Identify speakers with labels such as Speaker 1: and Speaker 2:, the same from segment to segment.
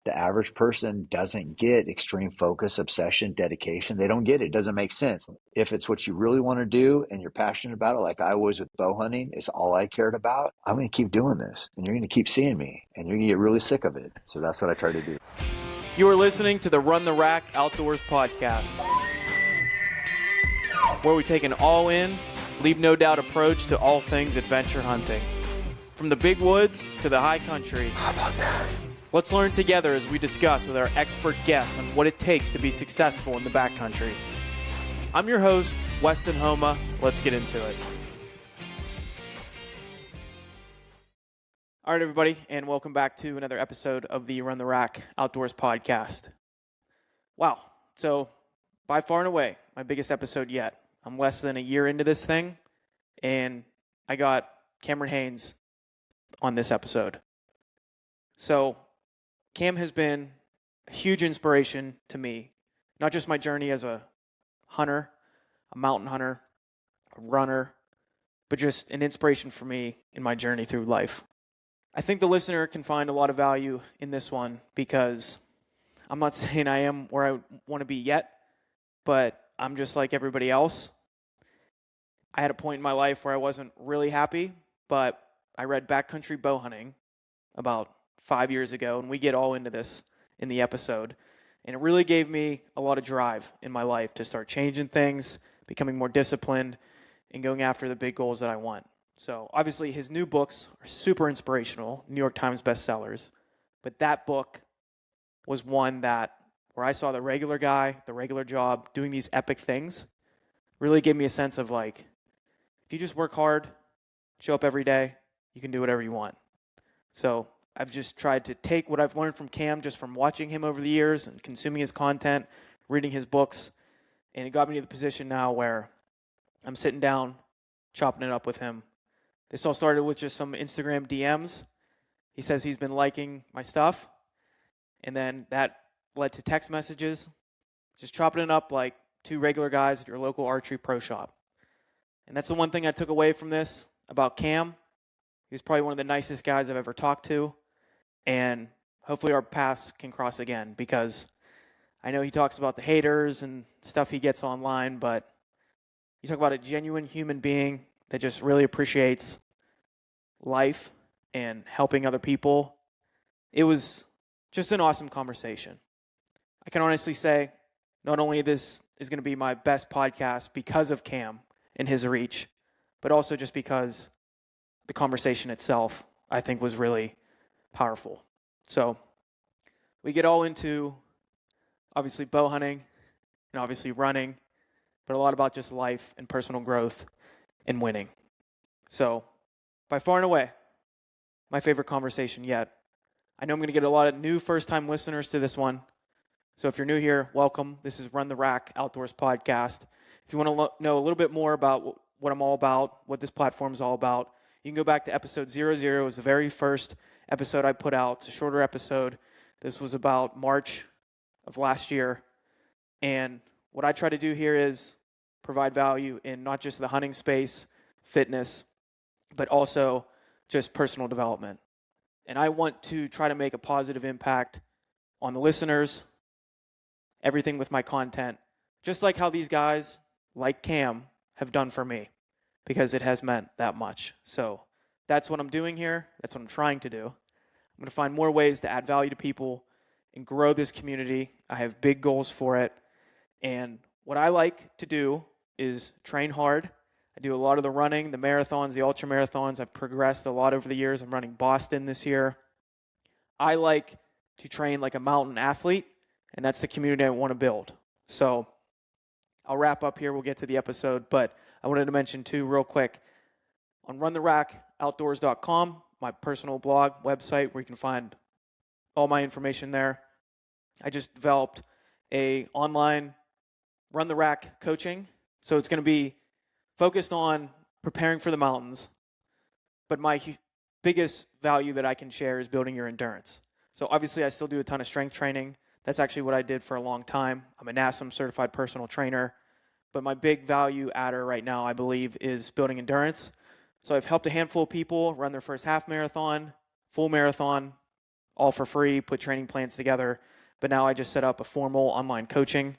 Speaker 1: The average person doesn't get extreme focus, obsession, dedication. They don't get it. It doesn't make sense. If it's what you really want to do and you're passionate about it, like I was with bow hunting, it's all I cared about, I'm going to keep doing this and you're going to keep seeing me and you're going to get really sick of it. So that's what I try to do.
Speaker 2: You are listening to the Run the Rack Outdoors podcast, where we take an all-in, leave no doubt approach to all things adventure hunting. From the big woods to the high country.
Speaker 1: How about that?
Speaker 2: Let's learn together as we discuss with our expert guests on what it takes to be successful in the backcountry. I'm your host, Weston Homa. Let's get into it. All right, everybody, and welcome back to another episode of the Run the Rack Outdoors podcast. Wow, so by far and away, my biggest episode yet. I'm less than a year into this thing, and I got Cameron Haynes on this episode. So Cam has been a huge inspiration to me, not just my journey as a hunter, a mountain hunter, a runner, but just an inspiration for me in my journey through life. I think the listener can find a lot of value in this one because I'm not saying I am where I want to be yet, but I'm just like everybody else. I had a point in my life where I wasn't really happy, but I read Backcountry Bowhunting about 5 years ago, and we get all into this in the episode. And it really gave me a lot of drive in my life to start changing things, becoming more disciplined, and going after the big goals that I want. So obviously his new books are super inspirational, New York Times bestsellers. But that book was one that where I saw the regular guy, the regular job, doing these epic things, really gave me a sense of like, if you just work hard, show up every day, you can do whatever you want. So I've just tried to take what I've learned from Cam just from watching him over the years and consuming his content, reading his books, and it got me to the position now where I'm sitting down, chopping it up with him. This all started with just some Instagram DMs. He says he's been liking my stuff, and then that led to text messages, just chopping it up like two regular guys at your local archery pro shop. And that's the one thing I took away from this about Cam. He was probably one of the nicest guys I've ever talked to. And hopefully our paths can cross again because I know he talks about the haters and stuff he gets online, but you talk about a genuine human being that just really appreciates life and helping other people. It was just an awesome conversation. I can honestly say not only this is going to be my best podcast because of Cam and his reach, but also just because the conversation itself, I think, was really powerful. So we get all into, obviously, bow hunting and obviously running, but a lot about just life and personal growth and winning. So by far and away, my favorite conversation yet. I know I'm going to get a lot of new first-time listeners to this one. So if you're new here, welcome. This is Run the Rack Outdoors Podcast. If you want to know a little bit more about what I'm all about, what this platform is all about, you can go back to episode 00. It was the very first episode I put out. It's a shorter episode. This was about March of last year. And what I try to do here is provide value in not just the hunting space, fitness, but also just personal development. And I want to try to make a positive impact on the listeners, everything with my content, just like how these guys like Cam have done for me, because it has meant that much. So that's what I'm doing here. That's what I'm trying to do. I'm going to find more ways to add value to people and grow this community. I have big goals for it. And what I like to do is train hard. I do a lot of the running, the marathons, the ultra marathons. I've progressed a lot over the years. I'm running Boston this year. I like to train like a mountain athlete, and that's the community I want to build. So I'll wrap up here. We'll get to the episode, but I wanted to mention too real quick on runtherack.outdoors.com, my personal blog website where you can find all my information there. I just developed a online Run the Rack coaching. So it's going to be focused on preparing for the mountains, but my biggest value that I can share is building your endurance. So obviously I still do a ton of strength training. That's actually what I did for a long time. I'm a NASM certified personal trainer, but my big value adder right now, I believe, is building endurance. So I've helped a handful of people run their first half marathon, full marathon, all for free, put training plans together. But now I just set up a formal online coaching,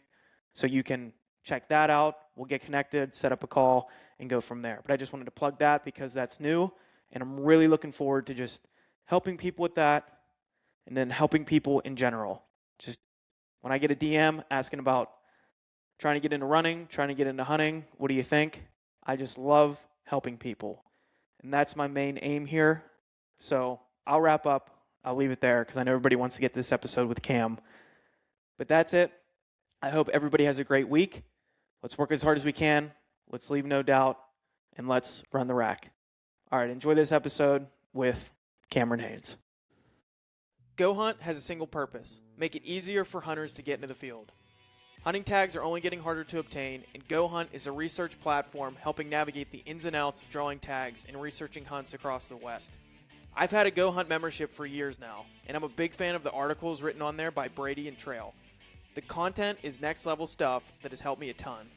Speaker 2: so you can check that out. We'll get connected, set up a call, and go from there. But I just wanted to plug that because that's new, and I'm really looking forward to just helping people with that, and then helping people in general. Just when I get a DM asking about trying to get into running, trying to get into hunting, what do you think? I just love helping people. And that's my main aim here. So I'll wrap up. I'll leave it there because I know everybody wants to get this episode with Cam. But that's it. I hope everybody has a great week. Let's work as hard as we can. Let's leave no doubt. And let's run the rack. All right, enjoy this episode with Cameron Haynes. Go Hunt has a single purpose: make it easier for hunters to get into the field. Hunting tags are only getting harder to obtain, and Go Hunt is a research platform helping navigate the ins and outs of drawing tags and researching hunts across the West. I've had a Go Hunt membership for years now, and I'm a big fan of the articles written on there by Brady and Trail. The content is next level stuff that has helped me a ton.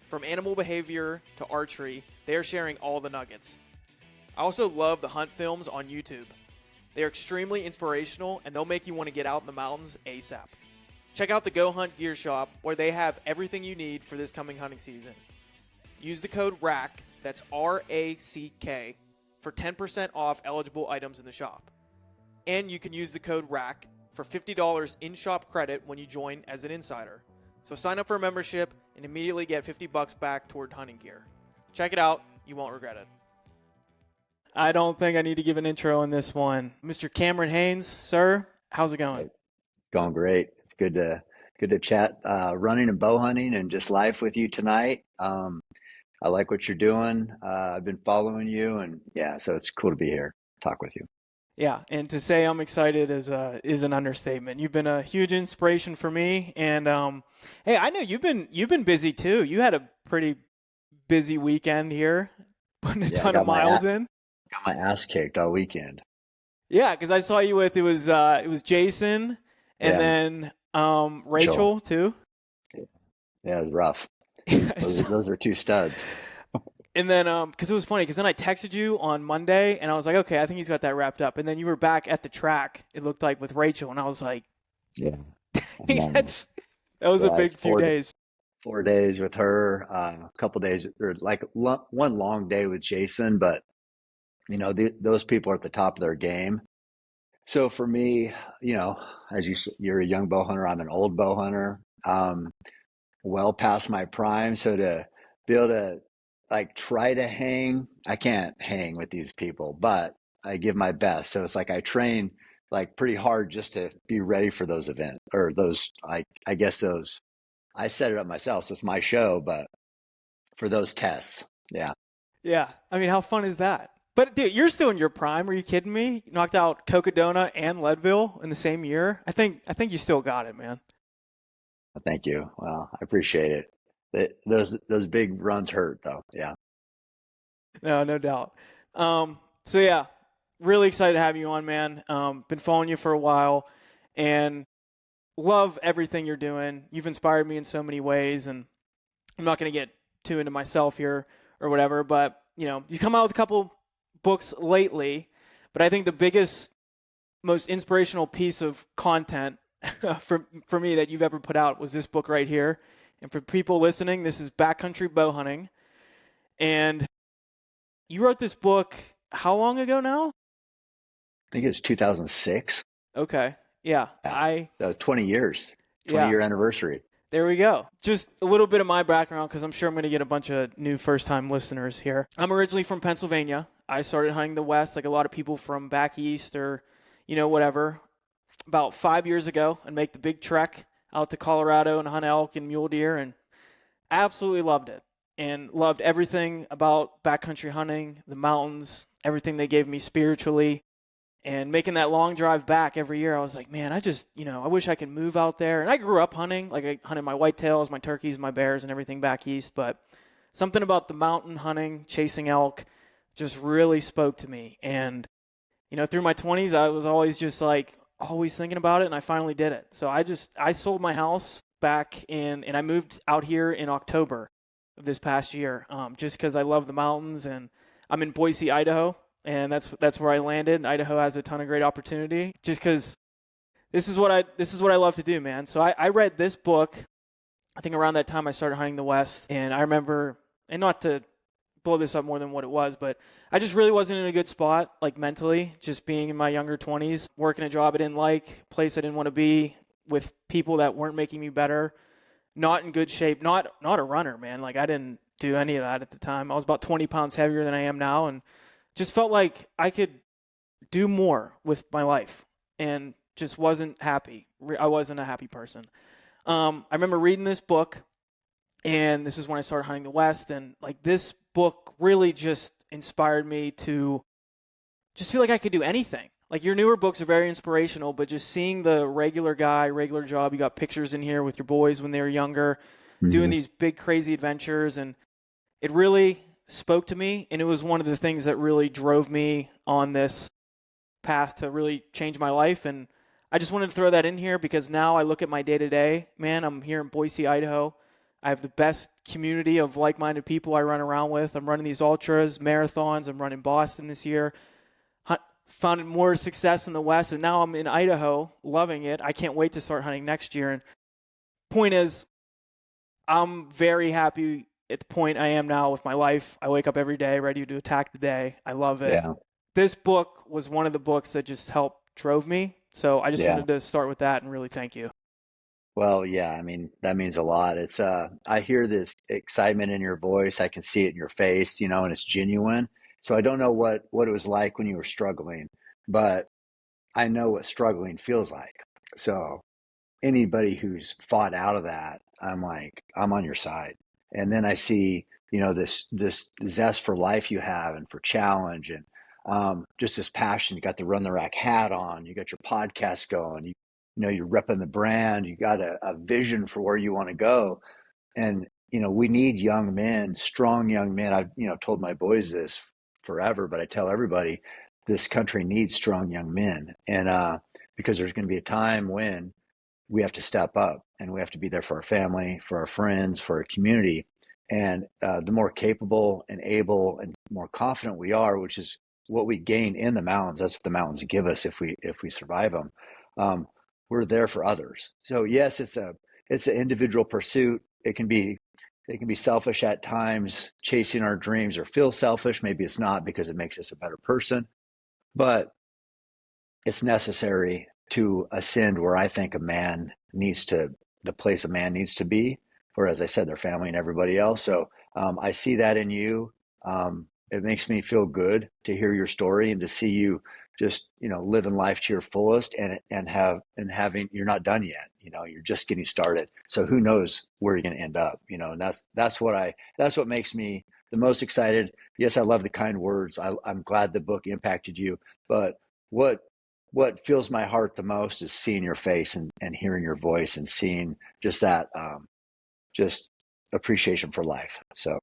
Speaker 2: From animal behavior to archery, they are sharing all the nuggets. I also love the hunt films on YouTube. They are extremely inspirational, and they'll make you want to get out in the mountains ASAP. Check out the Go Hunt Gear Shop, where they have everything you need for this coming hunting season. Use the code RACK, that's R-A-C-K, for 10% off eligible items in the shop. And you can use the code RACK for $50 in-shop credit when you join as an insider. So sign up for a membership and immediately get $50 back toward hunting gear. Check it out. You won't regret it. I don't think I need to give an intro on this one. Mr. Cameron Haynes, sir, how's it going?
Speaker 1: It's going great. It's good to chat running and bow hunting and just life with you tonight. I like what you're doing. I've been following you, and yeah, so it's cool to be here, talk with you.
Speaker 2: Yeah, and to say I'm excited is an understatement. You've been a huge inspiration for me, and hey, I know you've been busy too. You had a pretty busy weekend here, putting a ton of miles in.
Speaker 1: Got my ass kicked all weekend.
Speaker 2: Yeah, because I saw you with it was Jason and then Rachel too.
Speaker 1: Yeah, it was rough. Those are two studs.
Speaker 2: And then, because it was funny, because then I texted you on Monday, and I was like, okay, I think he's got that wrapped up. And then you were back at the track, it looked like, with Rachel, and I was like,
Speaker 1: yeah,
Speaker 2: that was a big few days.
Speaker 1: 4 days with her, a couple days, or like one long day with Jason, but you know, those people are at the top of their game. So for me, you know, as you're a young bow hunter, I'm an old bow hunter, well past my prime. So to be able to like try to hang, I can't hang with these people, but I give my best. So it's like I train like pretty hard just to be ready for those events or those, I guess those, I set it up myself. So it's my show, but for those tests. Yeah.
Speaker 2: Yeah. I mean, how fun is that? But dude, you're still in your prime. Are you kidding me? You knocked out Cocodona and Leadville in the same year. I think you still got it, man.
Speaker 1: Thank you. Well, I appreciate it. Those big runs hurt though. Yeah.
Speaker 2: No doubt. So yeah, really excited to have you on, man. Been following you for a while and love everything you're doing. You've inspired me in so many ways, and I'm not going to get too into myself here or whatever, but you know, you come out with a couple books lately, but I think the biggest, most inspirational piece of content for me that you've ever put out was this book right here. And for people listening, this is Backcountry Bowhunting. And you wrote this book how long ago now?
Speaker 1: I think it's 2006.
Speaker 2: Okay. Yeah.
Speaker 1: So 20 years, 20-year anniversary.
Speaker 2: There we go. Just a little bit of my background, because I'm sure I'm going to get a bunch of new first-time listeners here. I'm originally from Pennsylvania. I started hunting the West like a lot of people from back east or, you know, whatever, about 5 years ago, and make the big trek out to Colorado and hunt elk and mule deer, and absolutely loved it and loved everything about backcountry hunting, the mountains, everything they gave me spiritually. And making that long drive back every year, I was like, man, I wish I could move out there. And I grew up hunting. Like, I hunted my whitetails, my turkeys, my bears, and everything back east. But something about the mountain hunting, chasing elk, just really spoke to me. And, you know, through my 20s, I was always just like, always thinking about it, and I finally did it. So I sold my house back and I moved out here in October of this past year, just because I love the mountains. And I'm in Boise, Idaho. And that's where I landed. Idaho has a ton of great opportunity just because this is what I love to do, man. So I read this book. I think around that time I started hunting the West, and I remember, and not to blow this up more than what it was, but I just really wasn't in a good spot, like mentally, just being in my younger 20s, working a job I didn't like, place I didn't want to be, with people that weren't making me better, not in good shape, not a runner, man. Like I didn't do any of that at the time. I was about 20 pounds heavier than I am now, and just felt like I could do more with my life, and just wasn't happy. I wasn't a happy person. I remember reading this book, and this is when I started hunting the West, and like this book really just inspired me to just feel like I could do anything. Like your newer books are very inspirational, but just seeing the regular guy, regular job, you got pictures in here with your boys when they were younger, doing these big crazy adventures, and it really spoke to me, and it was one of the things that really drove me on this path to really change my life. And I just wanted to throw that in here because now I look at my day-to-day, man, I'm here in Boise, Idaho. I have the best community of like-minded people I run around with. I'm running these ultras, marathons. I'm running Boston this year. Found more success in the West, and now I'm in Idaho, loving it. I can't wait to start hunting next year. And point is, I'm very happy at the point I am now with my life. I wake up every day ready to attack the day. I love it.
Speaker 1: Yeah.
Speaker 2: This book was one of the books that just helped drove me. So I just wanted to start with that and really thank you.
Speaker 1: Well, yeah, I mean, that means a lot. It's I hear this excitement in your voice. I can see it in your face, and it's genuine. So I don't know what it was like when you were struggling, but I know what struggling feels like. So anybody who's fought out of that, I'm like, I'm on your side. And then I see, this zest for life you have and for challenge and just this passion. You got the Run the Rack hat on, you got your podcast going, you're repping the brand, you got a vision for where you want to go. And, we need young men, strong young men. I've, told my boys this forever, but I tell everybody this country needs strong young men. And because there's going to be a time when we have to step up and we have to be there for our family, for our friends, for our community. And the more capable and able and more confident we are, which is what we gain in the mountains, that's what the mountains give us if we survive them. We're there for others. So yes, it's an individual pursuit. It can be selfish at times, chasing our dreams, or feel selfish. Maybe it's not because it makes us a better person, but it's necessary to ascend where I think the place a man needs to be for, as I said, their family and everybody else. So I see that in you. It makes me feel good to hear your story and to see you just, living life to your fullest and having, you're not done yet, you're just getting started. So who knows where you're going to end up, and that's what makes me the most excited. Yes, I love the kind words. I'm glad the book impacted you, but what fills my heart the most is seeing your face and hearing your voice and seeing just that, just appreciation for life. So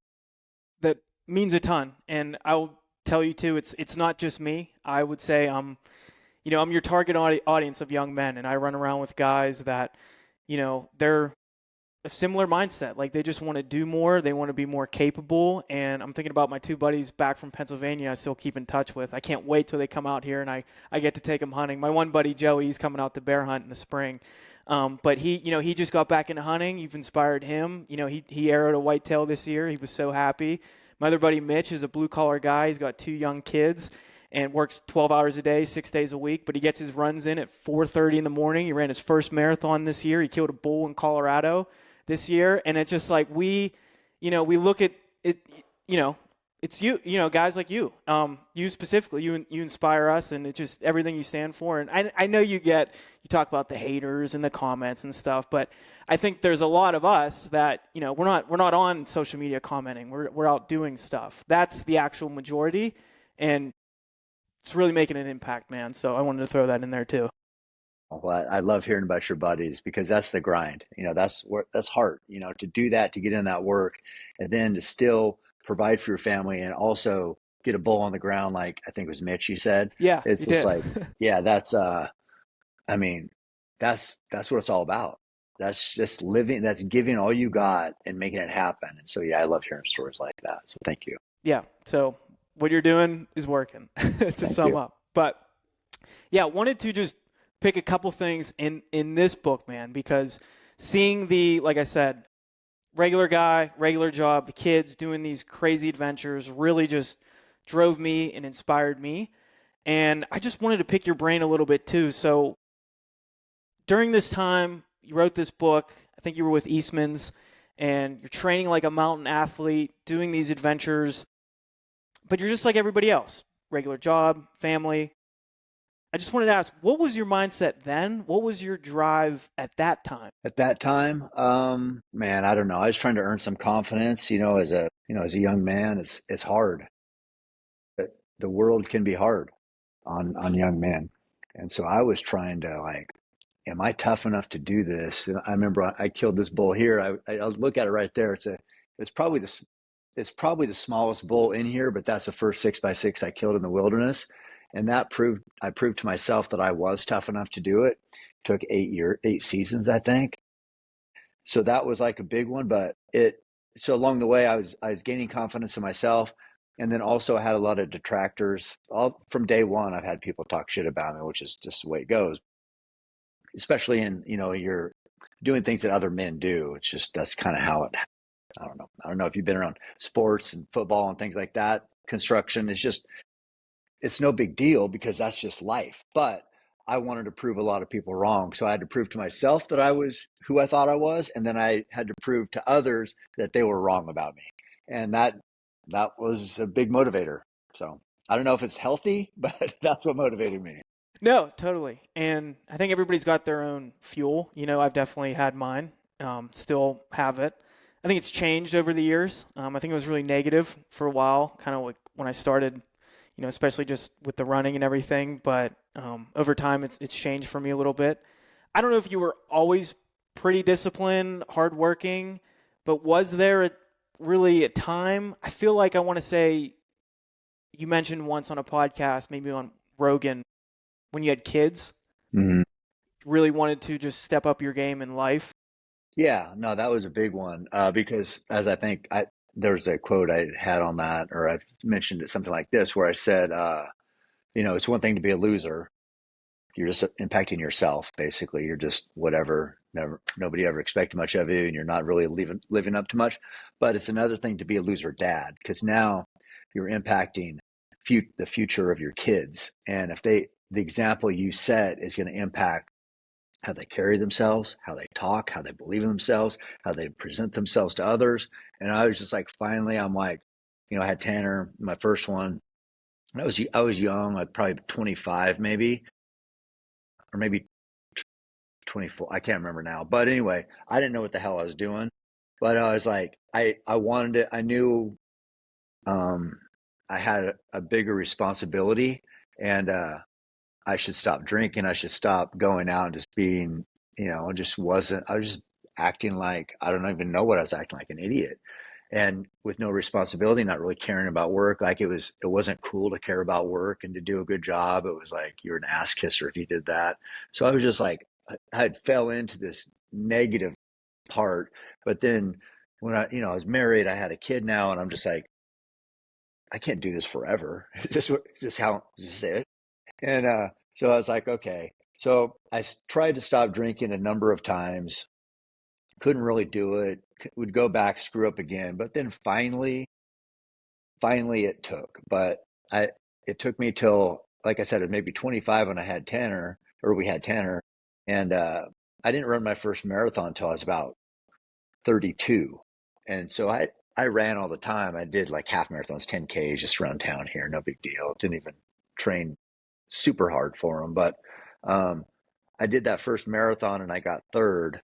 Speaker 2: That means a ton. And I'll tell you too, it's not just me. I would say I'm your target audience of young men, and I run around with guys that, they're a similar mindset. Like they just want to do more. They want to be more capable. And I'm thinking about my two buddies back from Pennsylvania I still keep in touch with. I can't wait till they come out here and I get to take them hunting. My one buddy, Joey, he's coming out to bear hunt in the spring. But he just got back into hunting. You've inspired him. He arrowed a whitetail this year. He was so happy. My other buddy, Mitch, is a blue-collar guy. He's got 2 young kids and works 12 hours a day, 6 days a week. But he gets his runs in at 4:30 in the morning. He ran his first marathon this year. He killed a bull in Colorado this year. And it's just like we look at it, it's you, guys like you, you specifically, you inspire us, and it's just everything you stand for. And I know you talk about the haters and the comments and stuff, but I think there's a lot of us that, we're not on social media commenting. We're out doing stuff. That's the actual majority, and it's really making an impact, man. So I wanted to throw that in there too.
Speaker 1: Well, I love hearing about your buddies because that's the grind. That's hard, to do that, to get in that work, and then to still provide for your family and also get a bull on the ground. Like I think it was Mitch, you said.
Speaker 2: Yeah.
Speaker 1: It's just like, yeah, that's, that's what it's all about. That's just living, that's giving all you got and making it happen. And so, yeah, I love hearing stories like that. So thank you.
Speaker 2: Yeah. So what you're doing is working to sum up. But yeah, wanted to just pick a couple things in this book, man, because seeing like I said, regular guy, regular job, the kids doing these crazy adventures really just drove me and inspired me. And I just wanted to pick your brain a little bit too. So during this time, you wrote this book. I think you were with Eastman's, and you're training like a mountain athlete, doing these adventures, but you're just like everybody else, regular job, family. I just wanted to ask, what was your mindset then? What was your drive at that time?
Speaker 1: At that time, man, I don't know. I was trying to earn some confidence, as a young man, it's hard. The world can be hard on young men. And so I was trying to like, am I tough enough to do this? And I remember I killed this bull here. I'll look at it right there. It's probably the smallest bull in here, but that's the first 6x6 I killed in the wilderness. And I proved to myself that I was tough enough to do it. Took 8 seasons, I think. So that was like a big one, so along the way I was gaining confidence in myself. And then also I had a lot of detractors. All from day one, I've had people talk shit about me, which is just the way it goes, especially you're doing things that other men do. It's just, that's kind of how it, I don't know. I don't know if you've been around sports and football and things like that. Construction is just, it's no big deal because that's just life. But I wanted to prove a lot of people wrong. So I had to prove to myself that I was who I thought I was. And then I had to prove to others that they were wrong about me. And that was a big motivator. So I don't know if it's healthy, but that's what motivated me.
Speaker 2: No, totally. And I think everybody's got their own fuel. I've definitely had mine, still have it. I think it's changed over the years. I think it was really negative for a while, kind of like when I started, especially just with the running and everything. But over time, it's changed for me a little bit. I don't know if you were always pretty disciplined, hardworking, but was there really a time? I feel like I want to say you mentioned once on a podcast, maybe on Rogan, when you had kids,
Speaker 1: Mm-hmm.
Speaker 2: really wanted to just step up your game in life.
Speaker 1: Yeah, no, that was a big one because as I think there's a quote I had on that, or I've mentioned it something like this, where I said, it's one thing to be a loser. You're just impacting yourself, basically. You're just whatever. Nobody ever expected much of you, and you're not really living up to much. But it's another thing to be a loser dad, because now you're impacting the future of your kids, and if the example you set is going to impact how they carry themselves, how they talk, how they believe in themselves, how they present themselves to others. And I was just like, finally, I'm like, I had Tanner, my first one. And I was young, like probably 25 maybe, or maybe 24. I can't remember now. But anyway, I didn't know what the hell I was doing. But I was like, I wanted it. I knew I had a bigger responsibility, and I should stop drinking. I should stop going out and just being, just wasn't, I was just acting like, I don't even know what I was acting like, an idiot. And with no responsibility, not really caring about work. Like it wasn't cool to care about work and to do a good job. It was like, you're an ass kisser if you did that. So I was just like, I had fell into this negative part. But then when I was married, I had a kid now, and I'm just like, I can't do this forever. Is this it? And so I was like, okay. So I tried to stop drinking a number of times, couldn't really do it, would go back, screw up again. But then finally it took. It took me till, like I said, it maybe 25 when I had Tanner, or we had Tanner. And I didn't run my first marathon until I was about 32. And so I ran all the time. I did like half marathons, 10Ks just around town here. No big deal. Didn't even train super hard for them. But um, I did that first marathon and I got third.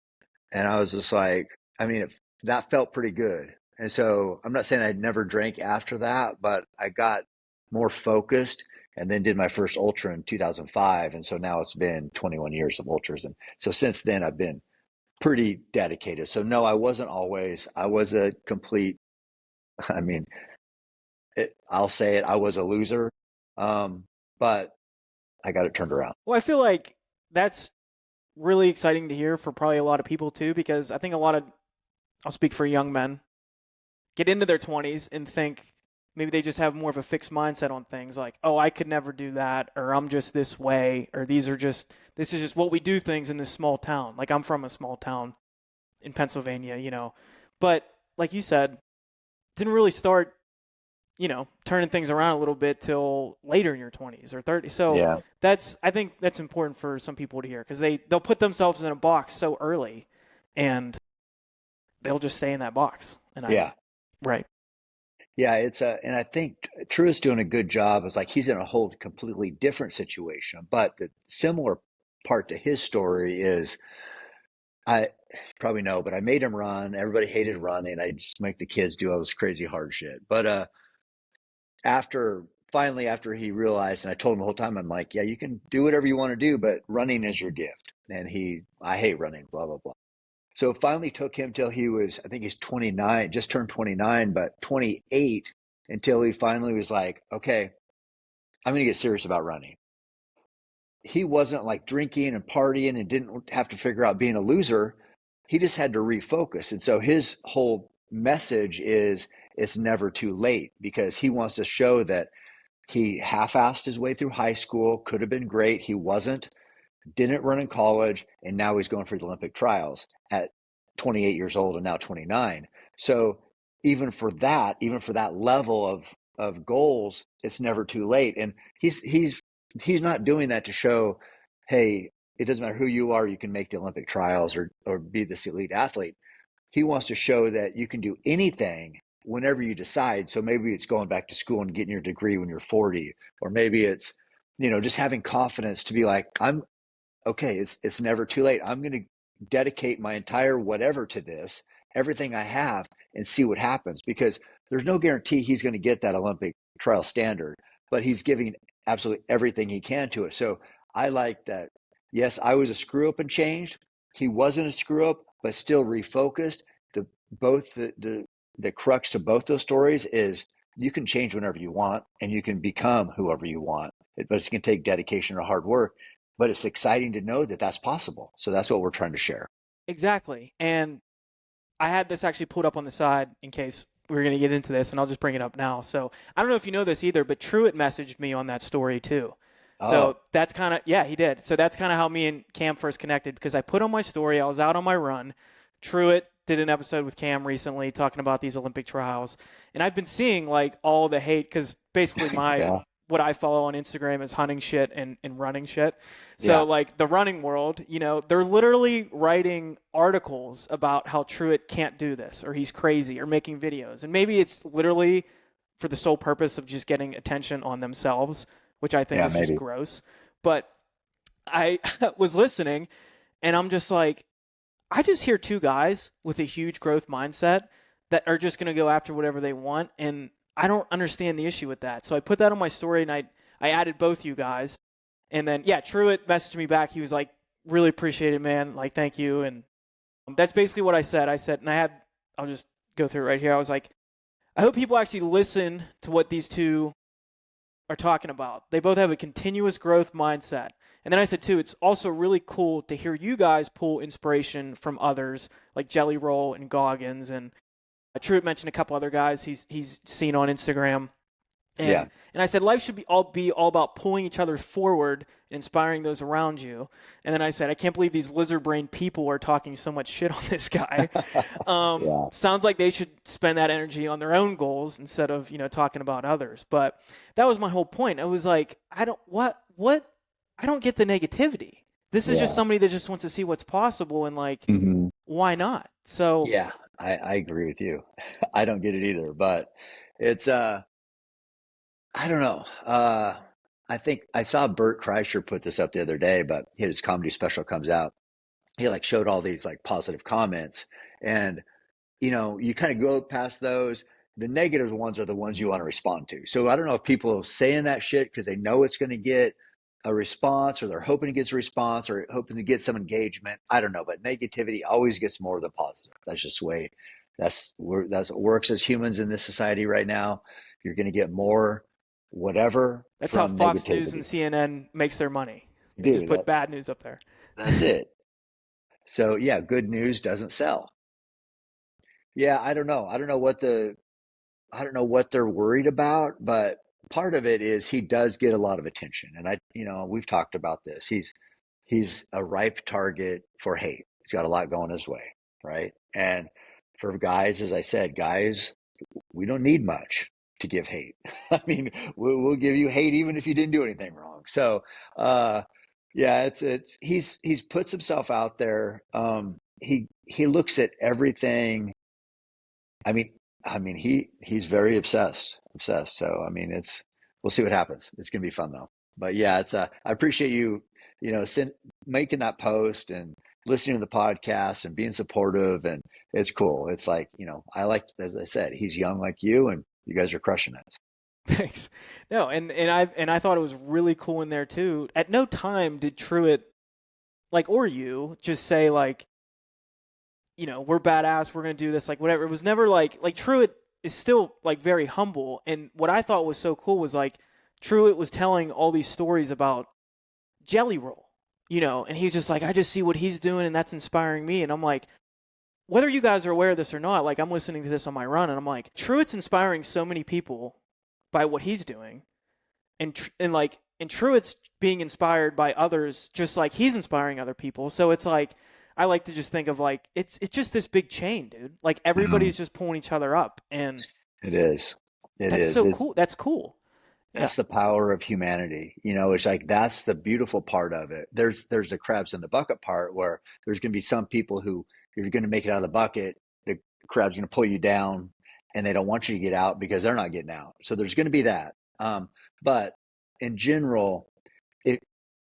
Speaker 1: And I was just like, I mean, that felt pretty good. And so I'm not saying I'd never drank after that, but I got more focused and then did my first ultra in 2005. And so now it's been 21 years of ultras. And so since then, I've been pretty dedicated. So no, I wasn't always, I was a complete, I mean, I'll say it, I was a loser. But I got it turned around.
Speaker 2: Well, I feel like that's really exciting to hear for probably a lot of people too, because I think I'll speak for young men, get into their 20s and think maybe they just have more of a fixed mindset on things like, oh, I could never do that, or I'm just this way, or this is just what we do things in this small town. Like I'm from a small town in Pennsylvania, but like you said, didn't really start, turning things around a little bit till later in your 20s or 30s. So
Speaker 1: Yeah.
Speaker 2: I think that's important for some people to hear because they'll put themselves in a box so early and they'll just stay in that box.
Speaker 1: Yeah.
Speaker 2: Right.
Speaker 1: Yeah, and I think True is doing a good job. It's like he's in a whole completely different situation. But the similar part to his story is I probably know, but I made him run. Everybody hated running. I just make the kids do all this crazy hard shit. But after finally after he realized, and I told him the whole time, I'm like, yeah, you can do whatever you want to do, but running is your gift. And I hate running, blah blah blah. So it finally took him till he was, I think he's 29, just turned 29, but 28 until he finally was like, okay, I'm going to get serious about running. He wasn't like drinking and partying and didn't have to figure out being a loser. He just had to refocus. And so his whole message is it's never too late because he wants to show that he half-assed his way through high school, could have been great. He wasn't, didn't run in college, and now he's going for the Olympic trials at 28 years old and now 29. So even for that level of goals, it's never too late. And he's not doing that to show, hey, it doesn't matter who you are, you can make the Olympic trials or be this elite athlete. He wants to show that you can do anything whenever you decide. So maybe it's going back to school and getting your degree when you're 40, or maybe it's, just having confidence to be like, I'm okay, it's never too late. I'm going to dedicate my entire whatever to this, everything I have, and see what happens. Because there's no guarantee he's going to get that Olympic trial standard, but he's giving absolutely everything he can to it. So I like that. Yes, I was a screw up and changed. He wasn't a screw up, but still refocused. The both the crux to both those stories is you can change whenever you want and you can become whoever you want. But it's going to take dedication or hard work, but it's exciting to know that that's possible. So that's what we're trying to share.
Speaker 2: Exactly. And I had this actually pulled up on the side in case we were going to get into this, and I'll just bring it up now. So I don't know if you know this either, but Truett messaged me on that story too.
Speaker 1: Oh,
Speaker 2: So that's kind of, yeah, he did. So that's kind of how me and Cam first connected because I put on my story, I was out on my run. Truett did an episode with Cam recently talking about these Olympic trials. And I've been seeing like all the hate because basically
Speaker 1: yeah,
Speaker 2: what I follow on Instagram is hunting shit and running shit. So
Speaker 1: yeah,
Speaker 2: like the running world, they're literally writing articles about how Truett can't do this or he's crazy or making videos. And maybe it's literally for the sole purpose of just getting attention on themselves, which I think
Speaker 1: yeah,
Speaker 2: is just
Speaker 1: maybe.
Speaker 2: gross. But I was listening and I'm just like, I just hear two guys with a huge growth mindset that are just going to go after whatever they want. And I don't understand the issue with that. So I put that on my story and I added both you guys. And then, yeah, Truett messaged me back. He was like, really appreciate it, man. Like, thank you. And that's basically what I said. And I'll just go through it right here. I was like, I hope people actually listen to what these two are talking about. They both have a continuous growth mindset. And then I said, too, it's also really cool to hear you guys pull inspiration from others like Jelly Roll and Goggins. And Truett mentioned a couple other guys he's seen on Instagram.
Speaker 1: Yeah,
Speaker 2: And I said, life should be all about pulling each other forward and inspiring those around you. And then I said, I can't believe these lizard brain people are talking so much shit on this guy.
Speaker 1: yeah,
Speaker 2: Sounds like they should spend that energy on their own goals instead of, talking about others. But that was my whole point. I was like, I don't get the negativity. This is just
Speaker 1: yeah.
Speaker 2: somebody that just wants to see what's possible and like,
Speaker 1: Hmm.
Speaker 2: why not? So
Speaker 1: Yeah, I agree with you. I don't get it either, but it's I don't know. I think I saw Bert Kreischer put this up the other day, but his comedy special comes out. He like showed all these like positive comments, and you kind of go past those. The negative ones are the ones you want to respond to. So I don't know if people are saying that shit because they know it's going to get a response, or they're hoping it gets a response, or hoping to get some engagement. I don't know, but negativity always gets more than positive. That's just the way that's what works as humans in this society right now. You're going to get more whatever
Speaker 2: that's how
Speaker 1: from
Speaker 2: Fox News and
Speaker 1: negativity.
Speaker 2: CNN makes their money. They just
Speaker 1: Dude,
Speaker 2: put bad news up there.
Speaker 1: that's it. So yeah, good news doesn't sell. Yeah, I don't know. I don't know what the I don't know what they're worried about, but part of it is he does get a lot of attention. And we've talked about this. He's a ripe target for hate. He's got a lot going his way, right? And for guys, as I said, guys, we don't need much to give hate. I mean, we'll give you hate even if you didn't do anything wrong. So, uh, yeah, he's puts himself out there. He looks at everything. I mean, he's very obsessed. So, I mean, we'll see what happens. It's gonna be fun though. But yeah, I appreciate you, making that post and listening to the podcast and being supportive, and it's cool. It's like, I like, as I said, he's young like you, and you guys are crushing it.
Speaker 2: Thanks. No, and I thought it was really cool in there too. At no time did Truett, like, or you just say like, we're badass, we're gonna do this, like whatever. It was never like Truett is still like very humble. And what I thought was so cool was like Truett was telling all these stories about Jelly Roll, and he's just like, I just see what he's doing and that's inspiring me. And I'm like, whether you guys are aware of this or not, like I'm listening to this on my run and I'm like, Truett's inspiring so many people by what he's doing, and Truett's being inspired by others just like he's inspiring other people. So it's like I like to just think of like it's just this big chain, dude. Like everybody's just pulling each other up, and
Speaker 1: It is.
Speaker 2: that's so cool. That's cool. Yeah,
Speaker 1: That's the power of humanity. It's like that's the beautiful part of it. There's the crabs in the bucket part where there's going to be some people who, if you're going to make it out of the bucket, the crab's going to pull you down, and they don't want you to get out because they're not getting out. So there's going to be that. But in general, if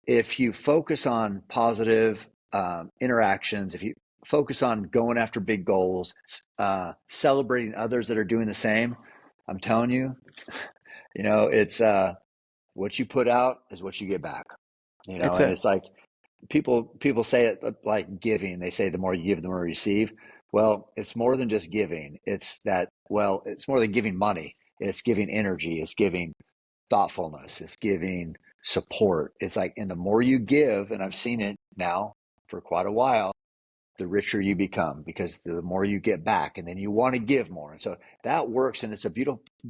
Speaker 1: if you focus on positive interactions, if you focus on going after big goals, celebrating others that are doing the same, I'm telling you, it's what you put out is what you get back.
Speaker 2: that's
Speaker 1: And
Speaker 2: it.
Speaker 1: it's like people say it like giving. They say the more you give, the more you receive. Well, it's more than just giving. It's more than giving money. It's giving energy. It's giving thoughtfulness. It's giving support. It's like, and the more you give, and I've seen it now for quite a while, the richer you become because the more you get back, and then you want to give more. And so that works, and it's a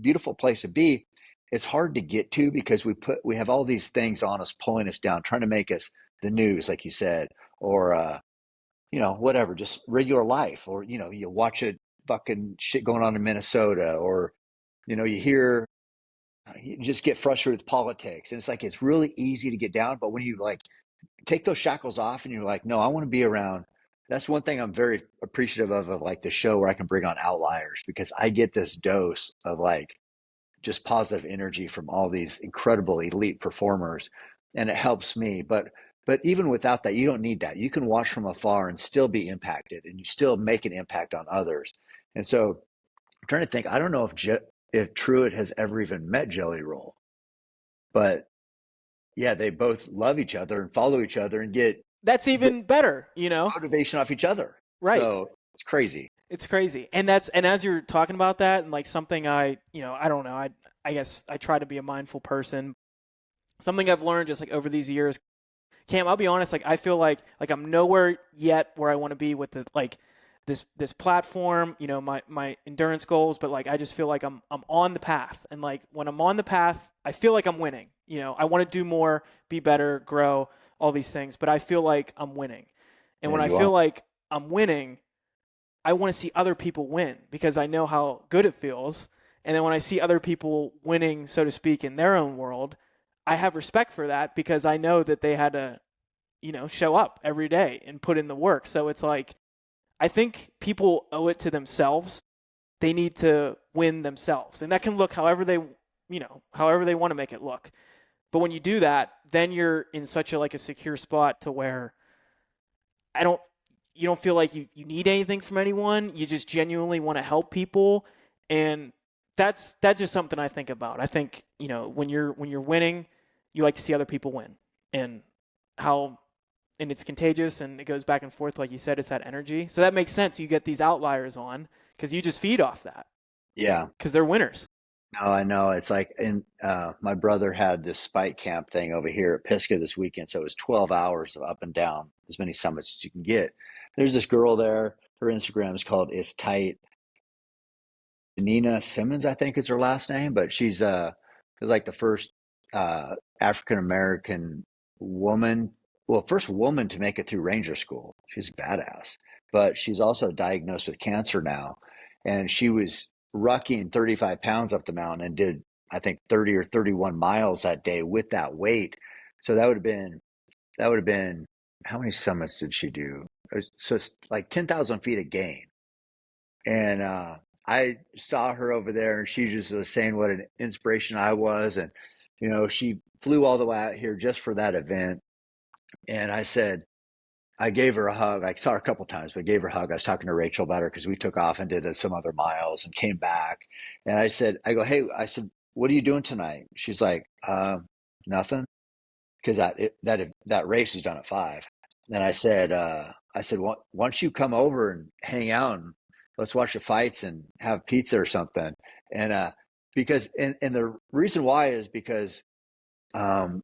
Speaker 1: beautiful place to be. It's hard to get to because we have all these things on us pulling us down, trying to make us the news, like you said, or whatever, just regular life, or you watch a fucking shit going on in Minnesota, or you hear, you just get frustrated with politics, and it's like it's really easy to get down. But when you like take those shackles off and you're like, no, I want to be around. That's one thing I'm very appreciative of like the show where I can bring on outliers, because I get this dose of like just positive energy from all these incredible elite performers, and it helps me. But even without that, you don't need that. You can watch from afar and still be impacted, and you still make an impact on others. And so I'm trying to think. I don't know if Truett has ever even met Jelly Roll, but yeah, they both love each other and follow each other and get
Speaker 2: That's
Speaker 1: the
Speaker 2: even better,
Speaker 1: motivation off each other.
Speaker 2: Right.
Speaker 1: So it's crazy.
Speaker 2: It's crazy. And as you're talking about that, and like something I don't know, I guess I try to be a mindful person. Something I've learned just like over these years, Cam, I'll be honest, like I feel like I'm nowhere yet where I want to be with the like this platform, my endurance goals, but like I just feel like I'm on the path. And like when I'm on the path, I feel like I'm winning. I want to do more, be better, grow, all these things, but I feel like I'm winning. And
Speaker 1: Yeah,
Speaker 2: when I
Speaker 1: you
Speaker 2: feel
Speaker 1: are.
Speaker 2: like I'm winning, I want to see other people win because I know how good it feels. And then when I see other people winning, so to speak, in their own world, I have respect for that because I know that they had to, show up every day and put in the work. So it's like, I think people owe it to themselves. They need to win themselves. And that can look however they want to make it look. But when you do that, then you're in such a secure spot to where I don't you don't feel like you need anything from anyone. You just genuinely want to help people. And that's just something I think about. I think, when you're winning, you like to see other people win. And how and it's contagious and it goes back and forth, like you said, it's that energy. So that makes sense. You get these outliers on because you just feed off that
Speaker 1: Yeah.
Speaker 2: because they're winners.
Speaker 1: No, I know. It's like, and my brother had this spike camp thing over here at Pisgah this weekend. So it was 12 hours of up and down, as many summits as you can get. There's this girl there. Her Instagram is called It's Tight. Nina Simmons, I think is her last name, but she's like the first African American woman, well, first woman to make it through Ranger School. She's badass, but she's also diagnosed with cancer now, and she was rucking 35 pounds up the mountain and did I think 30 or 31 miles that day with that weight. So that would have been how many summits did she do? So it's like 10,000 feet of gain. And I saw her over there, and she just was saying what an inspiration I was. And, she flew all the way out here just for that event. And I gave her a hug. I saw her a couple times, but I gave her a hug. I was talking to Rachel about her because we took off and did some other miles and came back. And hey, I said, what are you doing tonight? She's like, nothing. Because that race is done at 5. And I said, once you come over and hang out and let's watch the fights and have pizza or something. And because and the reason why is because um,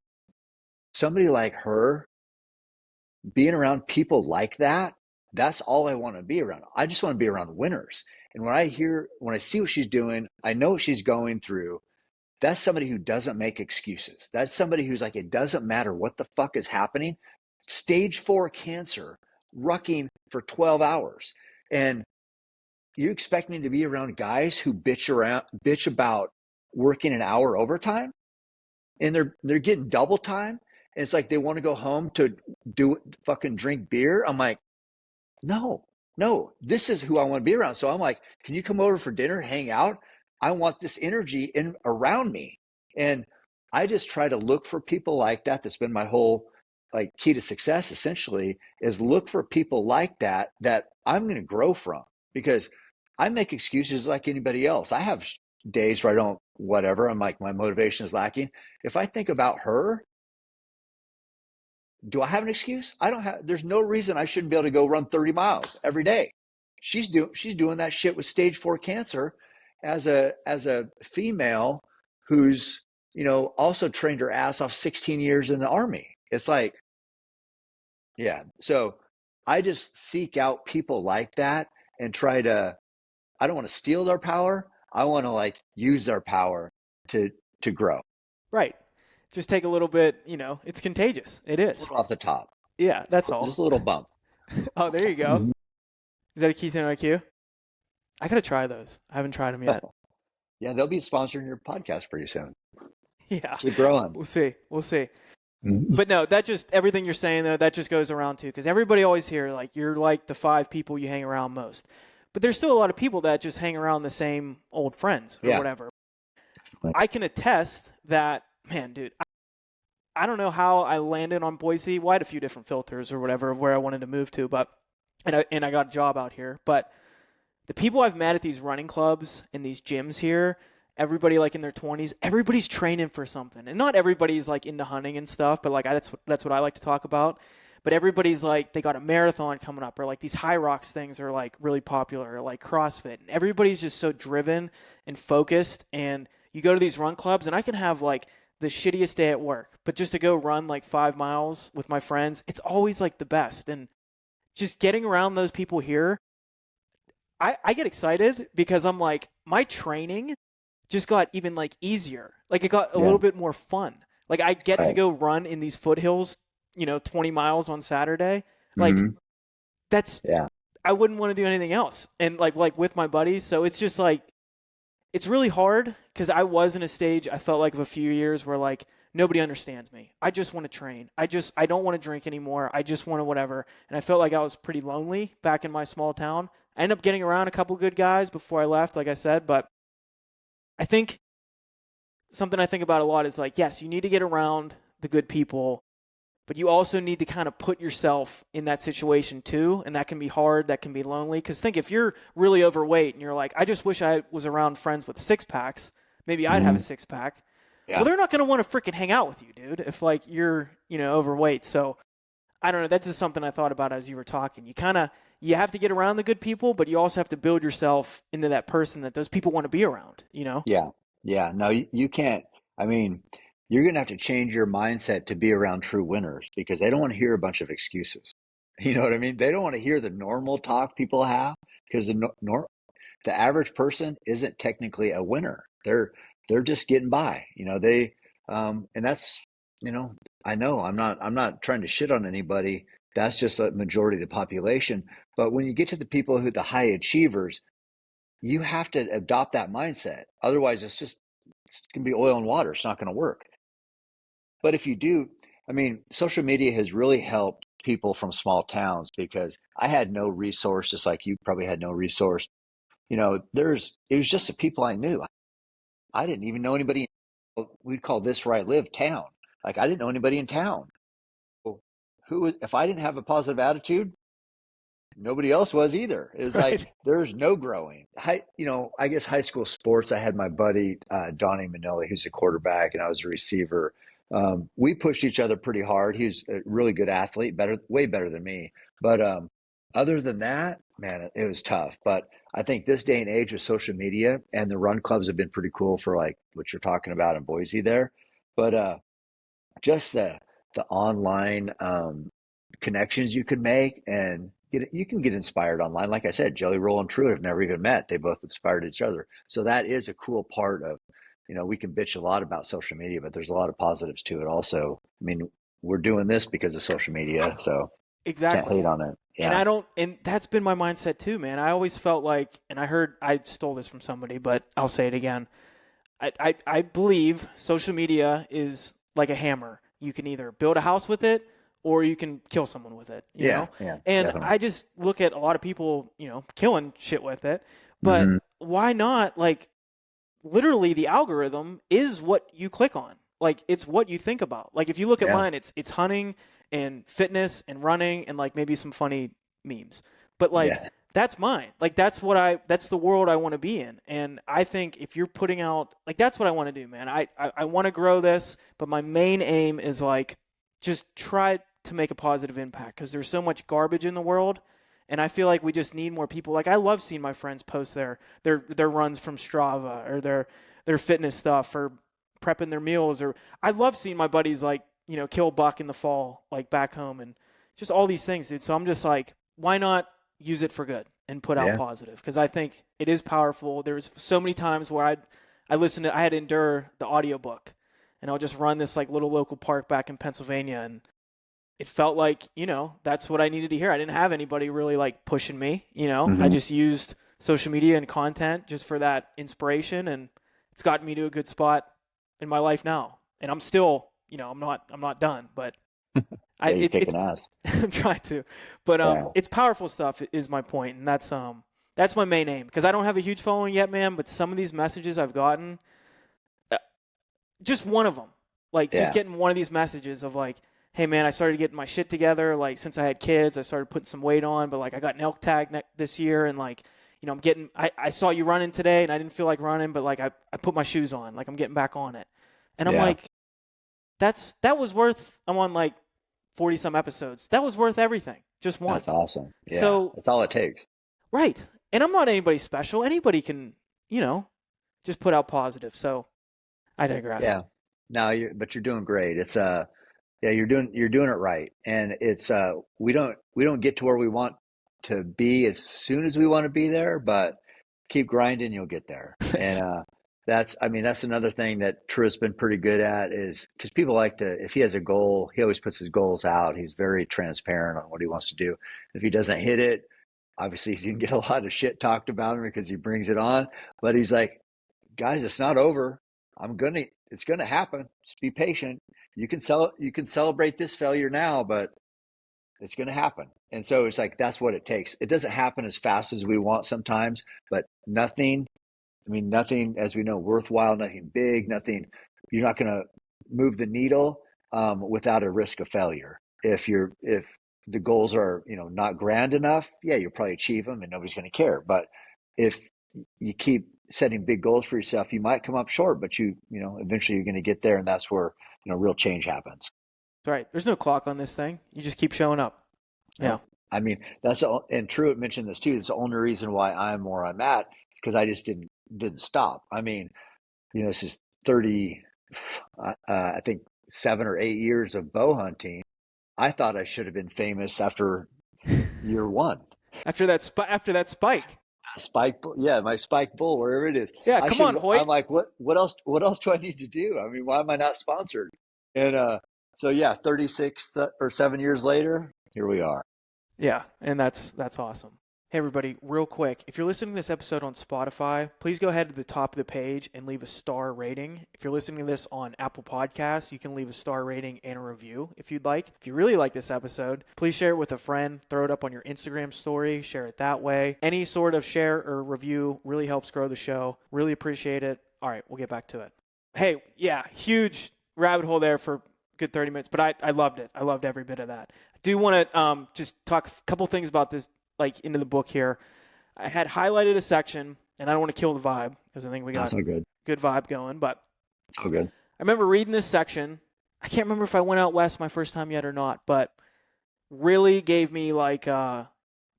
Speaker 1: somebody like her being around people like that, that's all I want to be around. I just want to be around winners. And when I see what she's doing, I know what she's going through. That's somebody who doesn't make excuses. That's somebody who's like, it doesn't matter what the fuck is happening. Stage 4 cancer, rucking for 12 hours. And you expect me to be around guys who bitch about working an hour overtime, and they're getting double time. And it's like they want to go home to do fucking drink beer. I'm like, no, no, this is who I want to be around. So I'm like, can you come over for dinner, hang out? I want this energy in around me. And I just try to look for people like that. That's been my whole like key to success essentially, is look for people like that I'm going to grow from, because I make excuses like anybody else. I have days where I don't, whatever. I'm like, my motivation is lacking. If I think about her, do I have an excuse? I don't have, there's no reason I shouldn't be able to go run 30 miles every day. She's doing that shit with stage 4 cancer as a female who's, also trained her ass off 16 years in the Army. It's like, yeah. So I just seek out people like that and I don't want to steal their power. I want to like use their power to grow.
Speaker 2: Right. Just take a little bit, it's contagious. It
Speaker 1: A
Speaker 2: is.
Speaker 1: little off the top.
Speaker 2: Yeah, that's all.
Speaker 1: Just a little bump.
Speaker 2: Oh, there you go.
Speaker 1: Mhm.
Speaker 2: Is that a Keystone IQ? I gotta try those. I haven't tried them yet.
Speaker 1: Yeah, they'll be sponsoring your podcast pretty soon.
Speaker 2: Yeah.
Speaker 1: Keep growing.
Speaker 2: We'll see. We'll see.
Speaker 1: Mhm.
Speaker 2: But no, that just, everything you're saying though, that just goes around too. Because everybody always hear like you're like the 5 people you hang around most. But there's still a lot of people that just hang around the same old friends or
Speaker 1: Yeah.
Speaker 2: whatever. I can attest that, man, dude, I don't know how I landed on Boise. Well, I had a few different filters or whatever of where I wanted to move to, but and I got a job out here. But the people I've met at these running clubs and these gyms here, everybody like in their 20s, everybody's training for something. And not everybody's like into hunting and stuff, but like that's what I like to talk about. But everybody's like, they got a marathon coming up, or like these high rocks things are like really popular, or like CrossFit. And everybody's just so driven and focused. And you go to these run clubs, and I can have like the shittiest day at work, but just to go run like 5 miles with my friends, it's always like the best. And just getting around those people here, I get excited because I'm like, my training just got even like easier. Like it got a
Speaker 1: Yeah.
Speaker 2: little bit more fun. Like I get to
Speaker 1: Right.
Speaker 2: go run in these foothills, 20 miles on Saturday. Like
Speaker 1: Mhm.
Speaker 2: that's,
Speaker 1: Yeah.
Speaker 2: I wouldn't want to do anything else. And like with my buddies. So it's just like, it's really hard because I was in a stage, I felt like of a few years where like nobody understands me. I just want to train. I don't want to drink anymore. I just want to whatever. And I felt like I was pretty lonely back in my small town. I ended up getting around a couple good guys before I left, like I said, but I think something I think about a lot is like, yes, you need to get around the good people, but you also need to kind of put yourself in that situation too. And that can be hard. That can be lonely. Because think if you're really overweight and you're like, I just wish I was around friends with 6-packs, maybe I'd have a
Speaker 1: Mhm.
Speaker 2: 6-pack.
Speaker 1: Yeah.
Speaker 2: Well, they're not going to want to freaking hang out with you, dude, if like you're, overweight. So I don't know. That's just something I thought about as you were talking. You have to get around the good people, but you also have to build yourself into that person that those people want to be around.
Speaker 1: Yeah. Yeah. No, you can't. I mean, you're going to have to change your mindset to be around true winners, because they don't want to hear a bunch of excuses. You know what I mean? They don't want to hear the normal talk people have, because the average person isn't technically a winner. They're just getting by. And that's, I know I'm not trying to shit on anybody. That's just a majority of the population. But when you get to the people the high achievers, you have to adopt that mindset. Otherwise, it's going to be oil and water. It's not going to work. But if you do, I mean, social media has really helped people from small towns because I had no resource, just like you probably had no resource. It was just the people I knew. I didn't even know anybody. We'd call this where I live town. Like I didn't know anybody in town. If I didn't have a positive attitude, nobody else was either. It was like
Speaker 2: Right.
Speaker 1: there's no growing. I guess high school sports. I had my buddy Donnie Manilli, who's a quarterback, and I was a receiver. We pushed each other pretty hard. He was a really good athlete, way better than me. But other than that, man, it was tough. But I think this day and age with social media and the run clubs have been pretty cool for like what you're talking about in Boise there. But just the online connections you can make and you can get inspired online. Like I said, Jelly Roll and Truett have never even met. They both inspired each other. So that is a cool part of, we can bitch a lot about social media, but there's a lot of positives to it also. I mean, we're doing this because of social media, so can't hate
Speaker 2: Exactly.
Speaker 1: on it.
Speaker 2: And
Speaker 1: Yeah.
Speaker 2: and that's been my mindset too, man. I always felt like, and I stole this from somebody, but I'll say it again. I believe social media is like a hammer. You can either build a house with it or you can kill someone with it, you
Speaker 1: Yeah.
Speaker 2: know?
Speaker 1: Yeah.
Speaker 2: And
Speaker 1: Definitely.
Speaker 2: I just look at a lot of people, killing shit with it. But
Speaker 1: Hmm.
Speaker 2: why not? Like, literally, the algorithm is what you click on. Like, it's what you think about. Like, if you look at
Speaker 1: Yeah.
Speaker 2: mine, it's hunting and fitness and running and like maybe some funny memes. But like,
Speaker 1: Yeah.
Speaker 2: that's mine. Like that's the world I want to be in. And I think if you're putting out, like, that's what I want to do, man. I want to grow this, but my main aim is like just try to make a positive impact because there's so much garbage in the world. And I feel like we just need more people. Like, I love seeing my friends post their runs from Strava or their fitness stuff or prepping their meals, or I love seeing my buddies like, kill a buck in the fall, like back home, and just all these things, dude. So I'm just like, why not use it for good and put out
Speaker 1: Yeah.
Speaker 2: positive? Because I think it is powerful. There's so many times where I had to endure the audiobook, and I'll just run this like little local park back in Pennsylvania, and it felt like, that's what I needed to hear. I didn't have anybody really like pushing me, I
Speaker 1: Hmm.
Speaker 2: just used social media and content just for that inspiration, and it's gotten me to a good spot in my life now. And I'm still, I'm not done, but
Speaker 1: Yeah. You're
Speaker 2: it's
Speaker 1: kicking ass.
Speaker 2: I'm trying to, but
Speaker 1: Yeah.
Speaker 2: it's powerful stuff is my point, and that's my main aim because I don't have a huge following yet, man. But some of these messages I've gotten, uh, just one of them, like just
Speaker 1: Yeah.
Speaker 2: getting one of these messages of like, hey man, I started getting my shit together. Like since I had kids, I started putting some weight on, but like I got an elk tag this year, and like, I saw you running today, and I didn't feel like running, but like I put my shoes on, like I'm getting back on it, and I'm
Speaker 1: Yeah.
Speaker 2: like, that was worth. I'm on like 40 some episodes. That was worth everything. Just one.
Speaker 1: That's awesome. Yeah.
Speaker 2: So,
Speaker 1: That's all it takes.
Speaker 2: right. And I'm not anybody special. Anybody can, just put out positive. So I digress.
Speaker 1: Yeah. No, but you're doing great. Yeah, you're doing it right. And it's we don't get to where we want to be as soon as we want to be there, but keep grinding, you'll get there. And I mean, that's another thing that True's been pretty good at is because people like to, if he has a goal, he always puts his goals out. He's very transparent on what he wants to do. If he doesn't hit it, obviously he's gonna get a lot of shit talked about him because he brings it on. But he's like, guys, it's not over. It's gonna happen. Just be patient. You can celebrate this failure now, but it's gonna happen. And so it's like that's what it takes. It doesn't happen as fast as we want sometimes, but nothing, I mean, nothing, as we know, worthwhile, nothing big, nothing, you're not gonna move the needle without a risk of failure. If the goals are, not grand enough, yeah, you'll probably achieve them and nobody's gonna care. But if you keep setting big goals for yourself, you might come up short, but eventually you're going to get there, and that's where real change happens.
Speaker 2: That's right. There's no clock on this thing. You just keep showing up. Yeah.
Speaker 1: No, I mean and Truett mentioned this too. It's the only reason why I'm where I'm at because I just didn't stop. I mean, this is 30, I think 7 or 8 years of bow hunting. I thought I should have been famous after year one.
Speaker 2: After that spike.
Speaker 1: Spike bull, yeah, my spike bull, wherever it is.
Speaker 2: Yeah, come on,
Speaker 1: I'm
Speaker 2: Hoyt.
Speaker 1: like, what else do I need to do? I mean, why am I not sponsored? And so yeah, 36 or 7 years later, here we are.
Speaker 2: Yeah, and that's awesome. Hey everybody, real quick, if you're listening to this episode on Spotify, please go ahead to the top of the page and leave a star rating. If you're listening to this on Apple Podcasts, you can leave a star rating and a review if you'd like. If you really like this episode, please share it with a friend, throw it up on your Instagram story, share it that way. Any sort of share or review really helps grow the show. Really appreciate it. All right, we'll get back to it. Hey, yeah, huge rabbit hole there for a good 30 minutes, but I loved it. I loved every bit of that. I do want to just talk a couple things about this, like into the book here. I had highlighted a section, and I don't want to kill the vibe because I think we got
Speaker 1: That's all good.
Speaker 2: good vibe going, but
Speaker 1: It's all good.
Speaker 2: I remember reading this section. I can't remember if I went out west my first time yet or not, but really gave me like a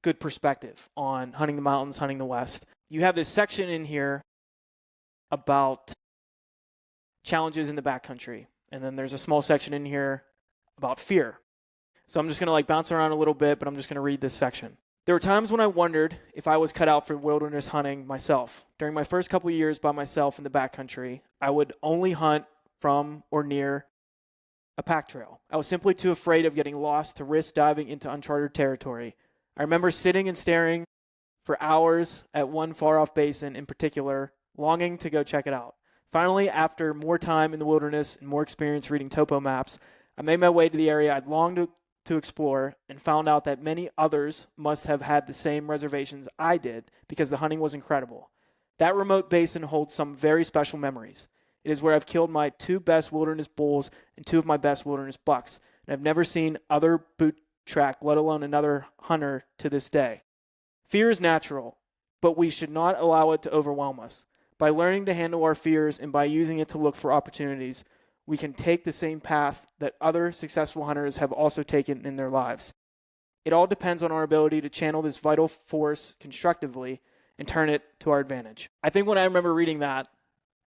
Speaker 2: good perspective on hunting the mountains, hunting the west. You have this section in here about challenges in the backcountry, and then there's a small section in here about fear. So I'm just going to like bounce around a little bit, but I'm just going to read this section. There were times when I wondered if I was cut out for wilderness hunting myself. During my first couple of years by myself in the backcountry, I would only hunt from or near a pack trail. I was simply too afraid of getting lost to risk diving into uncharted territory. I remember sitting and staring for hours at one far-off basin in particular, longing to go check it out. Finally, after more time in the wilderness and more experience reading topo maps, I made my way to the area I'd longed to explore and found out that many others must have had the same reservations I did because the hunting was incredible. That remote basin holds some very special memories. It is where I've killed my two best wilderness bulls and two of my best wilderness bucks, and I've never seen other boot track, let alone another hunter to this day. Fear is natural, but we should not allow it to overwhelm us. By learning to handle our fears and by using it to look for opportunities, we can take the same path that other successful hunters have also taken in their lives. It all depends on our ability to channel this vital force constructively and turn it to our advantage. I think when I remember reading that,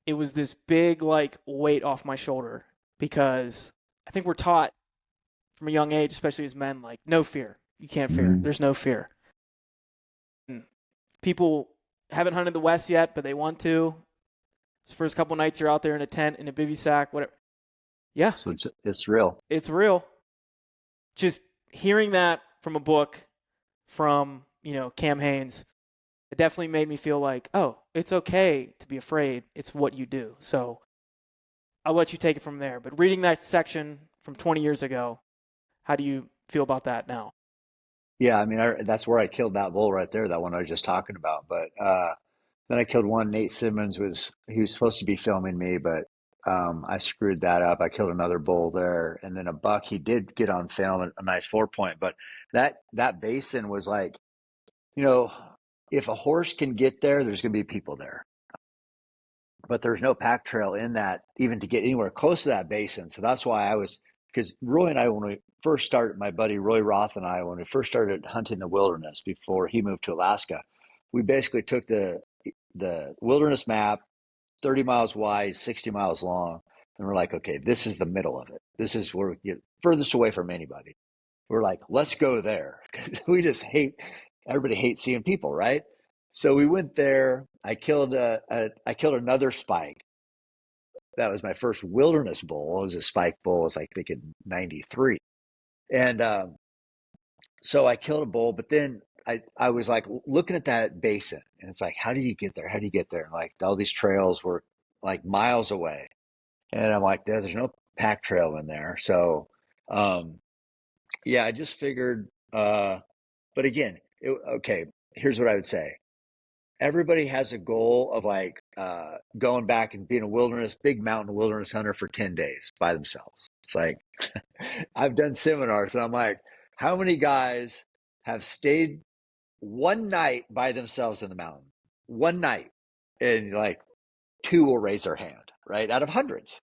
Speaker 2: it was this big like weight off my shoulder because I think we're taught from a young age, especially as men, like no fear. You can't fear. There's no fear. And people haven't hunted the West yet, but they want to. It's the first couple nights you're out there in a tent, in a bivy sack, whatever. Yeah.
Speaker 1: So it's real.
Speaker 2: It's real. Just hearing that from a book from, Cam Haines, it definitely made me feel like, oh, it's okay to be afraid. It's what you do. So I'll let you take it from there. But reading that section from 20 years ago, how do you feel about that now?
Speaker 1: Yeah, I mean, that's where I killed that bull right there, that one I was just talking about. But then I killed one. Nate Simmons he was supposed to be filming me, but I screwed that up. I killed another bull there, and then a buck. He did get on film, a nice 4-point. But that basin was like, if a horse can get there, there's going to be people there. But there's no pack trail in that, even to get anywhere close to that basin. So that's why because Roy and I, when we first started, my buddy Roy Roth and I, when we first started hunting the wilderness before he moved to Alaska, we basically took the wilderness map, 30 miles wide, 60 miles long, and we're like, okay, this is the middle of it. This is where we get furthest away from anybody. We're like, let's go there. We just everybody hates seeing people, right? So we went there. I killed another spike. That was my first wilderness bull. It was a spike bull. It was like thinking 93. And so I killed a bull, but then I was like looking at that basin, and it's like, how do you get there? How do you get there? And like all these trails were like miles away. And I'm like, there's no pack trail in there. So yeah, I just figured, but again, okay, here's what I would say. Everybody has a goal of like going back and being a big mountain wilderness hunter for 10 days by themselves. It's like, I've done seminars and I'm like, how many guys have stayed one night by themselves in the mountain? One night. And like 2 will raise their hand, right? Out of hundreds.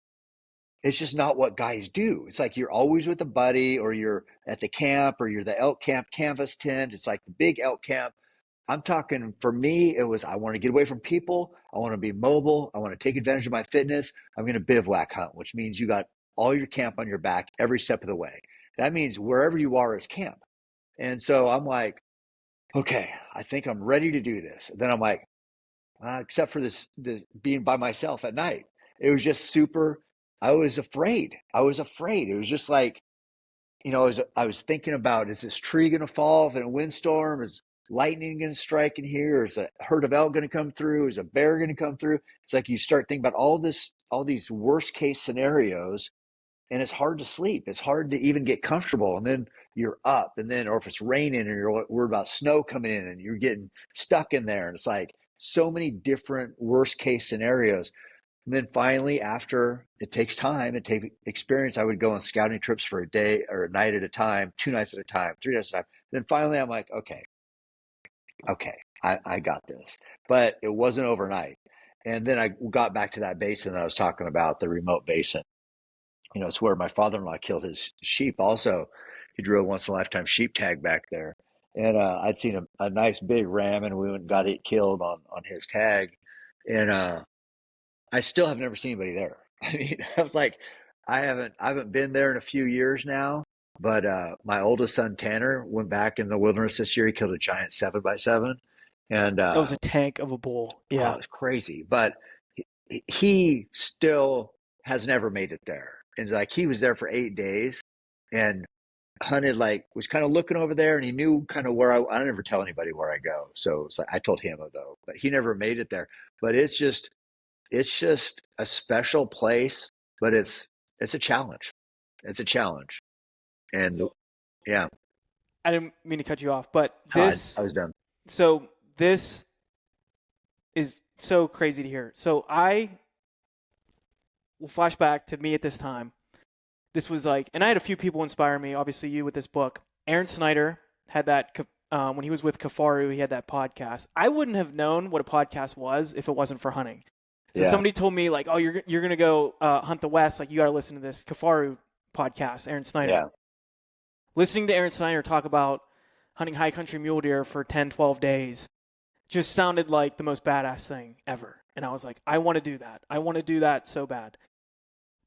Speaker 1: It's just not what guys do. It's like you're always with a buddy, or you're at the camp, or you're the elk camp canvas tent. It's like the big elk camp. I'm talking, for me, it was, I want to get away from people. I want to be mobile. I want to take advantage of my fitness. I'm going to bivouac hunt, which means you got all your camp on your back every step of the way. That means wherever you are is camp. And so I'm like, okay, I think I'm ready to do this. Then I'm like, except for this being by myself at night. It was just super. I was afraid. I was afraid. It was just like, I was thinking about, is this tree going to fall in a windstorm? Is lightning going to strike in here? Is a herd of elk going to come through? Is a bear going to come through? It's like you start thinking about all these worst case scenarios, and it's hard to sleep. It's hard to even get comfortable. And then you're up, and then, or if it's raining and you're worried about snow coming in and you're getting stuck in there. And it's like so many different worst case scenarios. And then finally, after it takes time, it takes experience, I would go on scouting trips for a day or a night at a time, 2 nights at a time, 3 nights at a time. Then finally, I'm like, okay, I got this. But it wasn't overnight. And then I got back to that basin that I was talking about, the remote basin. It's where my father-in-law killed his sheep. Also, he drew a once in a lifetime sheep tag back there. And I'd seen a nice big ram, and we went and got it killed on his tag. And I still have never seen anybody there. I mean, I was like, I haven't been there in a few years now. But my oldest son Tanner went back in the wilderness this year. He killed a giant 7x7, and
Speaker 2: That was a tank of a bull.
Speaker 1: oh,
Speaker 2: Yeah.
Speaker 1: it's crazy. But he still has never made it there. And like he was there for 8 days and hunted, like was kind of looking over there, and he knew kind of where I never tell anybody where I go. So it's like I told him though, but he never made it there. But it's just a special place, but it's a challenge. It's a challenge. And yeah,
Speaker 2: I didn't mean to cut you off, but
Speaker 1: I was done.
Speaker 2: so this is so crazy to hear. So I will flash back to me at this time. This was like, and I had a few people inspire me, obviously you with this book. Aaron Snyder had that, when he was with Kafaru, he had that podcast. I wouldn't have known what a podcast was if it wasn't for hunting. So somebody told me like, oh, you're going to go hunt the West. Like you got to listen to this Kafaru podcast, Aaron Snyder.
Speaker 1: Yeah.
Speaker 2: Listening to Aaron Snyder talk about hunting high country mule deer for 10, 12 days just sounded like the most badass thing ever. And I was like, I want to do that. I want to do that so bad.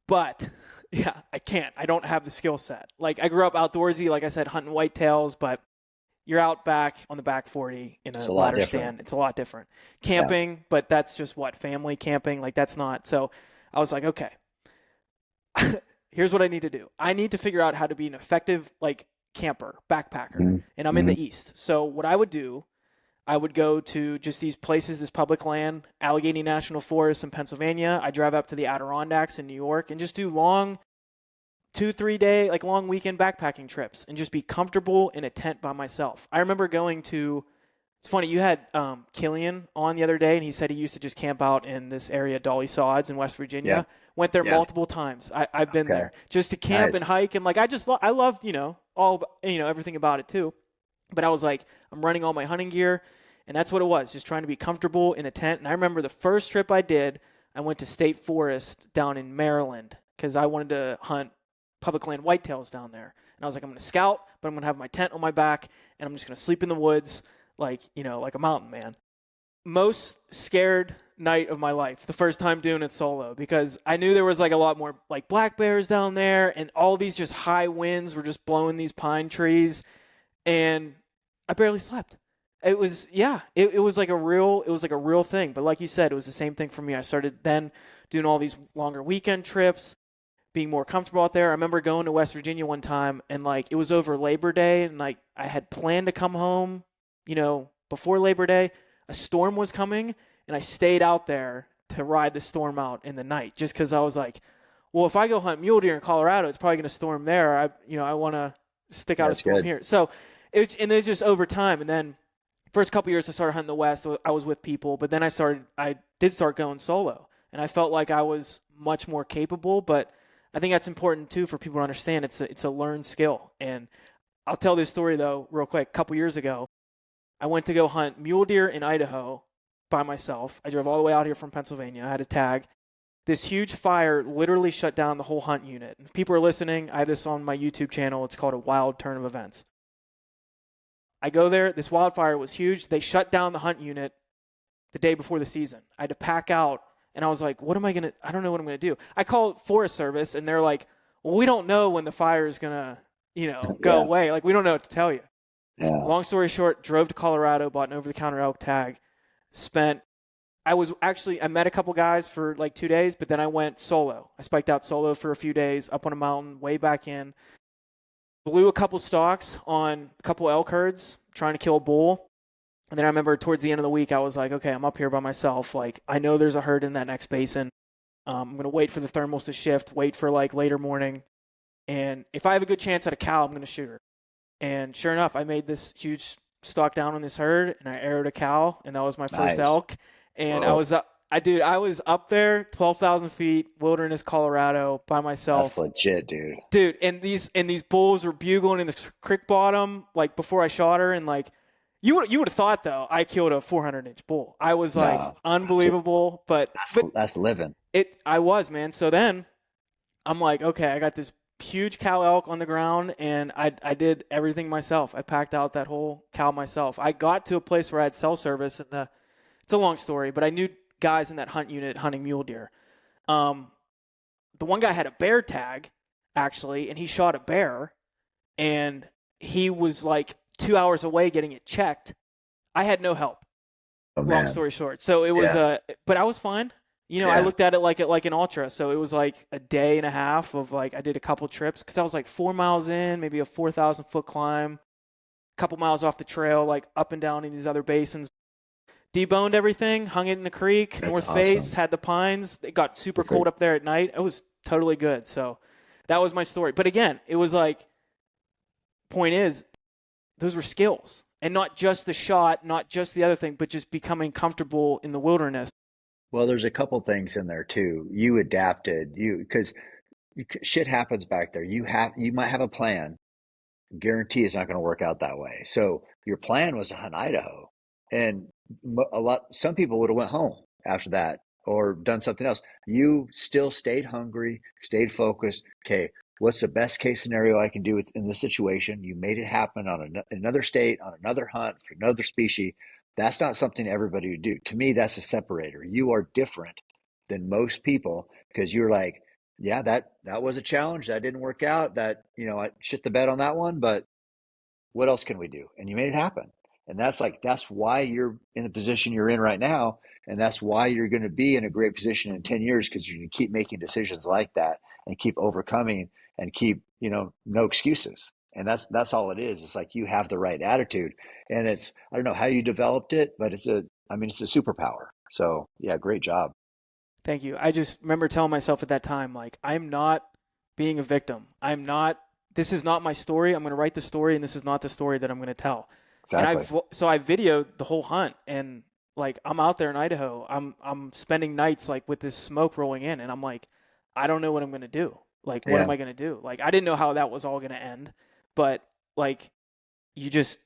Speaker 2: But yeah, I can't. I don't have the skill set. Like I grew up outdoorsy, like I said, hunting whitetails, but you're out back on the back 40 in a ladder stand. It's a lot different. Camping, but that's just family camping. Like that's not. So I was like, okay, here's what I need to do. I need to figure out how to be an effective like camper, backpacker, and I'm in the East. So what I would do, I would go to just these places, this public land, Allegheny National Forest in Pennsylvania. I drive up to the Adirondacks in New York and just do long 2-3 day, like long weekend backpacking trips and just be comfortable in a tent by myself. I remember going to, it's funny, you had Killian on the other day and he said he used to just camp out in this area, Dolly Sods in West Virginia. Yeah. Went there multiple times. I've been there just to camp and hike. And like, I loved, everything about it too. But I was like, I'm running all my hunting gear. And that's what it was, just trying to be comfortable in a tent. And I remember the first trip I did, I went to State Forest down in Maryland because I wanted to hunt public land whitetails down there. And I was like, I'm going to scout, but I'm going to have my tent on my back, and I'm just going to sleep in the woods like a mountain man. Most scared night of my life, the first time doing it solo, because I knew there was like a lot more like black bears down there, and all these just high winds were just blowing these pine trees, and I barely slept. It was like a real thing. But like you said, it was the same thing for me. I started then doing all these longer weekend trips, being more comfortable out there. I remember going to West Virginia one time and like it was over Labor Day and like I had planned to come home, before Labor Day. A storm was coming and I stayed out there to ride the storm out in the night just because I was like, well, if I go hunt mule deer in Colorado, it's probably going to storm there. I want to stick out a storm here. So and then just over time, and then first couple years I started hunting the West. I was with people, but then I did start going solo, and I felt like I was much more capable. But I think that's important too for people to understand. It's a learned skill. And I'll tell this story though real quick. A couple years ago, I went to go hunt mule deer in Idaho by myself. I drove all the way out here from Pennsylvania. I had a tag. This huge fire literally shut down the whole hunt unit. If people are listening, I have this on my YouTube channel. It's called A Wild Turn of Events. I go there. This wildfire was huge. They shut down the hunt unit the day before the season. I had to pack out, and I was like, I don't know what I'm going to do. I called Forest Service, and they're like, well, we don't know when the fire is going to, go away. Like, we don't know what to tell you.
Speaker 1: Yeah.
Speaker 2: Long story short, drove to Colorado, bought an over-the-counter elk tag, spent I met a couple guys for like 2 days, but then I went solo. I spiked out solo for a few days up on a mountain, way back in. Blew a couple stalks on a couple elk herds, trying to kill a bull. And then I remember towards the end of the week, I was like, okay, I'm up here by myself. Like, I know there's a herd in that next basin. I'm going to wait for the thermals to shift, wait for like later morning. And if I have a good chance at a cow, I'm going to shoot her. And sure enough, I made this huge stalk down on this herd, and I arrowed a cow, and that was my first
Speaker 1: Nice.
Speaker 2: elk. And I
Speaker 1: Whoa.
Speaker 2: was up, I was up there, 12,000 feet, wilderness, Colorado, by
Speaker 1: That's
Speaker 2: myself,
Speaker 1: legit, dude.
Speaker 2: dude. And these bulls were bugling in the creek bottom, like before I shot her, and like you would have thought though I killed a 400-inch bull. I was like
Speaker 1: No,
Speaker 2: unbelievable, but
Speaker 1: that's living.
Speaker 2: I was, man. So then I'm like, okay, I got this huge cow elk on the ground, and I did everything myself. I packed out that whole cow myself. I got to a place where I had cell service, and it's a long story, but I knew guys in that hunt unit hunting mule deer. The one guy had a bear tag, actually, and he shot a bear, and he was like 2 hours away getting it checked. I had no help.
Speaker 1: Oh
Speaker 2: Long
Speaker 1: man.
Speaker 2: story short, so it was
Speaker 1: Yeah.
Speaker 2: but I was fine. I
Speaker 1: Yeah.
Speaker 2: looked at it like an ultra, so it was like a day and a half of like I did a couple trips because I was like 4 miles in, maybe a 4,000-foot climb, a couple miles off the trail, like up and down in these other basins. Deboned everything, hung it in the creek,
Speaker 1: That's
Speaker 2: North Face,
Speaker 1: awesome.
Speaker 2: had the pines. It got super
Speaker 1: Perfect.
Speaker 2: cold up there at night. It was totally good. So that was my story. But again, it was like, point is, those were skills. And not just the shot, not just the other thing, but just becoming comfortable in the wilderness.
Speaker 1: Well, there's a couple things in there too. You adapted, because shit happens back there. You might have a plan. Guarantee it's not going to work out that way. So your plan was to hunt Idaho, and some people would have went home after that or done something else. You still stayed hungry, stayed focused. Okay, what's the best case scenario I can do in this situation? You made it happen on another state, on another hunt for another species. That's not something everybody would do. To me, that's a separator. You are different than most people because you're like, yeah, that was a challenge. That didn't work out. I shit the bed on that one, but what else can we do? And you made it happen. And that's why you're in the position you're in right now. And that's why you're going to be in a great position in 10 years because you're going to keep making decisions like that and keep overcoming and keep, no excuses. And that's all it is. It's like you have the right attitude. And I don't know how you developed it, but it's a superpower. So yeah, great job.
Speaker 2: Thank you. I just remember telling myself at that time, like, I'm not being a victim. This is not my story. I'm going to write the story, and this is not the story that I'm going to tell. And
Speaker 1: Exactly.
Speaker 2: so I videoed the whole hunt, and like, I'm out there in Idaho. I'm spending nights like with this smoke rolling in, and I'm like, I don't know what I'm going to do. Like, what am
Speaker 1: Yeah.
Speaker 2: I going to do? Like, I didn't know how that was all going to end, but like, you just,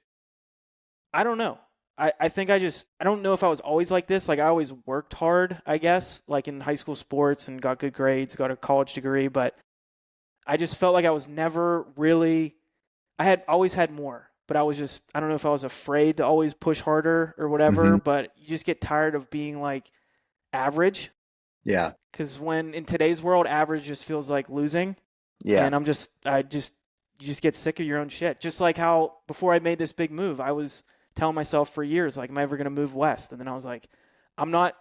Speaker 2: I don't know. I think I don't know if I was always like this. Like I always worked hard, I guess, like in high school sports and got good grades, got a college degree, but I just felt like I was never really, I had always had more, but I don't know if I was afraid to always push harder or whatever,
Speaker 1: Hmm.
Speaker 2: but you just get tired of being like average.
Speaker 1: Yeah.
Speaker 2: Cause when in today's world, average just feels like losing.
Speaker 1: Yeah.
Speaker 2: And you just get sick of your own shit. Just like how before I made this big move, I was telling myself for years, like, am I ever going to move west? And then I was like, I'm not,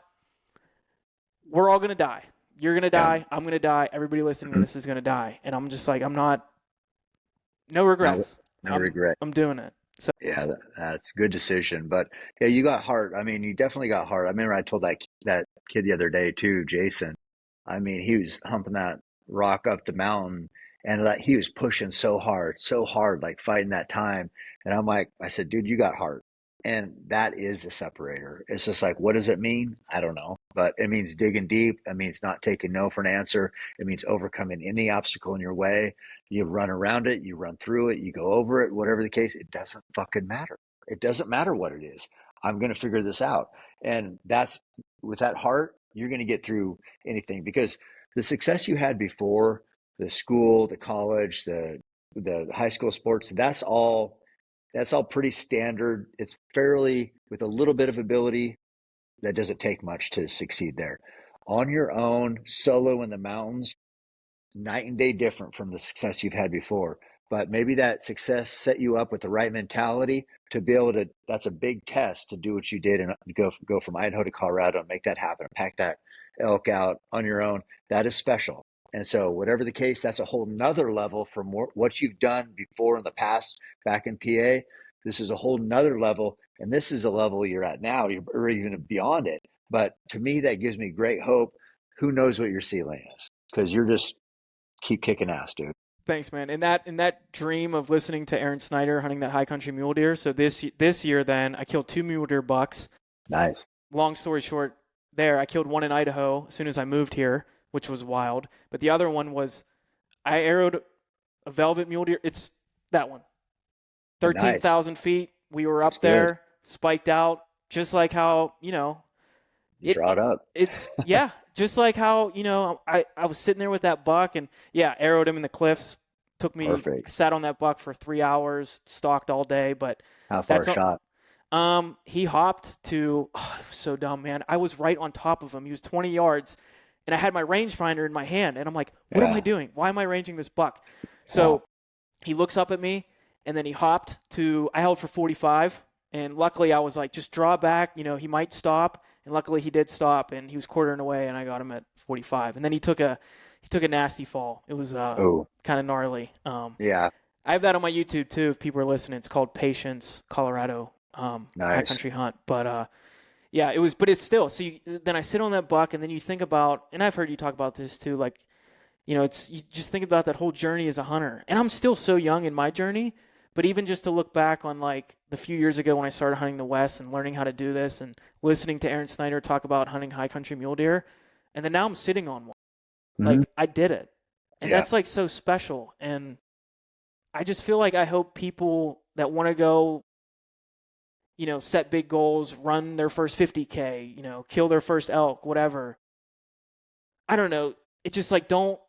Speaker 2: we're all going to die. You're going to
Speaker 1: Yeah.
Speaker 2: die. I'm going to die. Everybody listening to
Speaker 1: Mhm.
Speaker 2: this is going to die. And I'm just like, I'm not, no
Speaker 1: No,
Speaker 2: regrets.
Speaker 1: no regret.
Speaker 2: I'm doing it. So
Speaker 1: Yeah, that's a good decision. But yeah, you got heart. I mean, you definitely got heart. I remember I told that kid the other day too, Jason. I mean, he was humping that rock up the mountain, and like he was pushing so hard, like fighting that time. And I said, dude, you got heart. And that is a separator. It's just like, what does it mean? I don't know. But it means digging deep. It means not taking no for an answer. It means overcoming any obstacle in your way. You run around it, you run through it, you go over it, whatever the case, it doesn't fucking matter. It doesn't matter what it is. I'm going to figure this out. And that's with that heart, you're going to get through anything because the success you had before, the school, the college, the high school sports, that's all pretty standard. It's fairly with a little bit of ability that doesn't take much to succeed there. On your own, solo in the mountains, night and day different from the success you've had before. but maybe that success set you up with the right mentality to be able to, that's a big test to do what you did and go from Idaho to Colorado and make that happen, pack that elk out on your own. That is special. And so whatever the case, that's a whole nother level from what you've done before in the past back in PA. This is a whole nother level. And this is a level you're at now, or even beyond it. But to me, that gives me great hope. Who knows what your ceiling is? Because you're just keep kicking ass, dude.
Speaker 2: Thanks, man. And that dream of listening to Aaron Snyder hunting that high country mule deer. So this year, then I killed 2 mule deer bucks.
Speaker 1: Nice.
Speaker 2: Long story short, there I killed one in Idaho as soon as I moved here, which was wild. But the other one was I arrowed a velvet mule deer. It's that one. 13,000 feet. We were up there, spiked out, just like how,
Speaker 1: Draw it up.
Speaker 2: It's, yeah, just like how, I was sitting there with that buck and, yeah, arrowed him in the cliffs. Took me, sat on that buck for 3 hours, stalked all day. But
Speaker 1: how far shot?
Speaker 2: He hopped to, it was so dumb, man. I was right on top of him. He was 20 yards, and I had my rangefinder in my hand. And I'm like, what am I doing? Why am I ranging this buck? So he looks up at me, and then he hopped to, I held for 45. And luckily I was like, just draw back. He might stop. And luckily he did stop, and he was quartering away, and I got him at 45. And then he took a nasty fall. It was kind of gnarly.
Speaker 1: Yeah.
Speaker 2: I have that on my YouTube too. If people are listening, it's called Patience, Colorado.
Speaker 1: Nice.
Speaker 2: High country hunt. But yeah, it was. But it's still. So then I sit on that buck, and then you think about, and I've heard you talk about this too. Like, it's you just think about that whole journey as a hunter. And I'm still so young in my journey. But even just to look back on like the few years ago when I started hunting the West and learning how to do this and listening to Aaron Snyder talk about hunting high country mule deer, and then now I'm sitting on one. Like I did it. And that's like so special. And I just feel like I hope people that want to go, set big goals, run their first 50K, kill their first elk, whatever. I don't know. It's just like, don't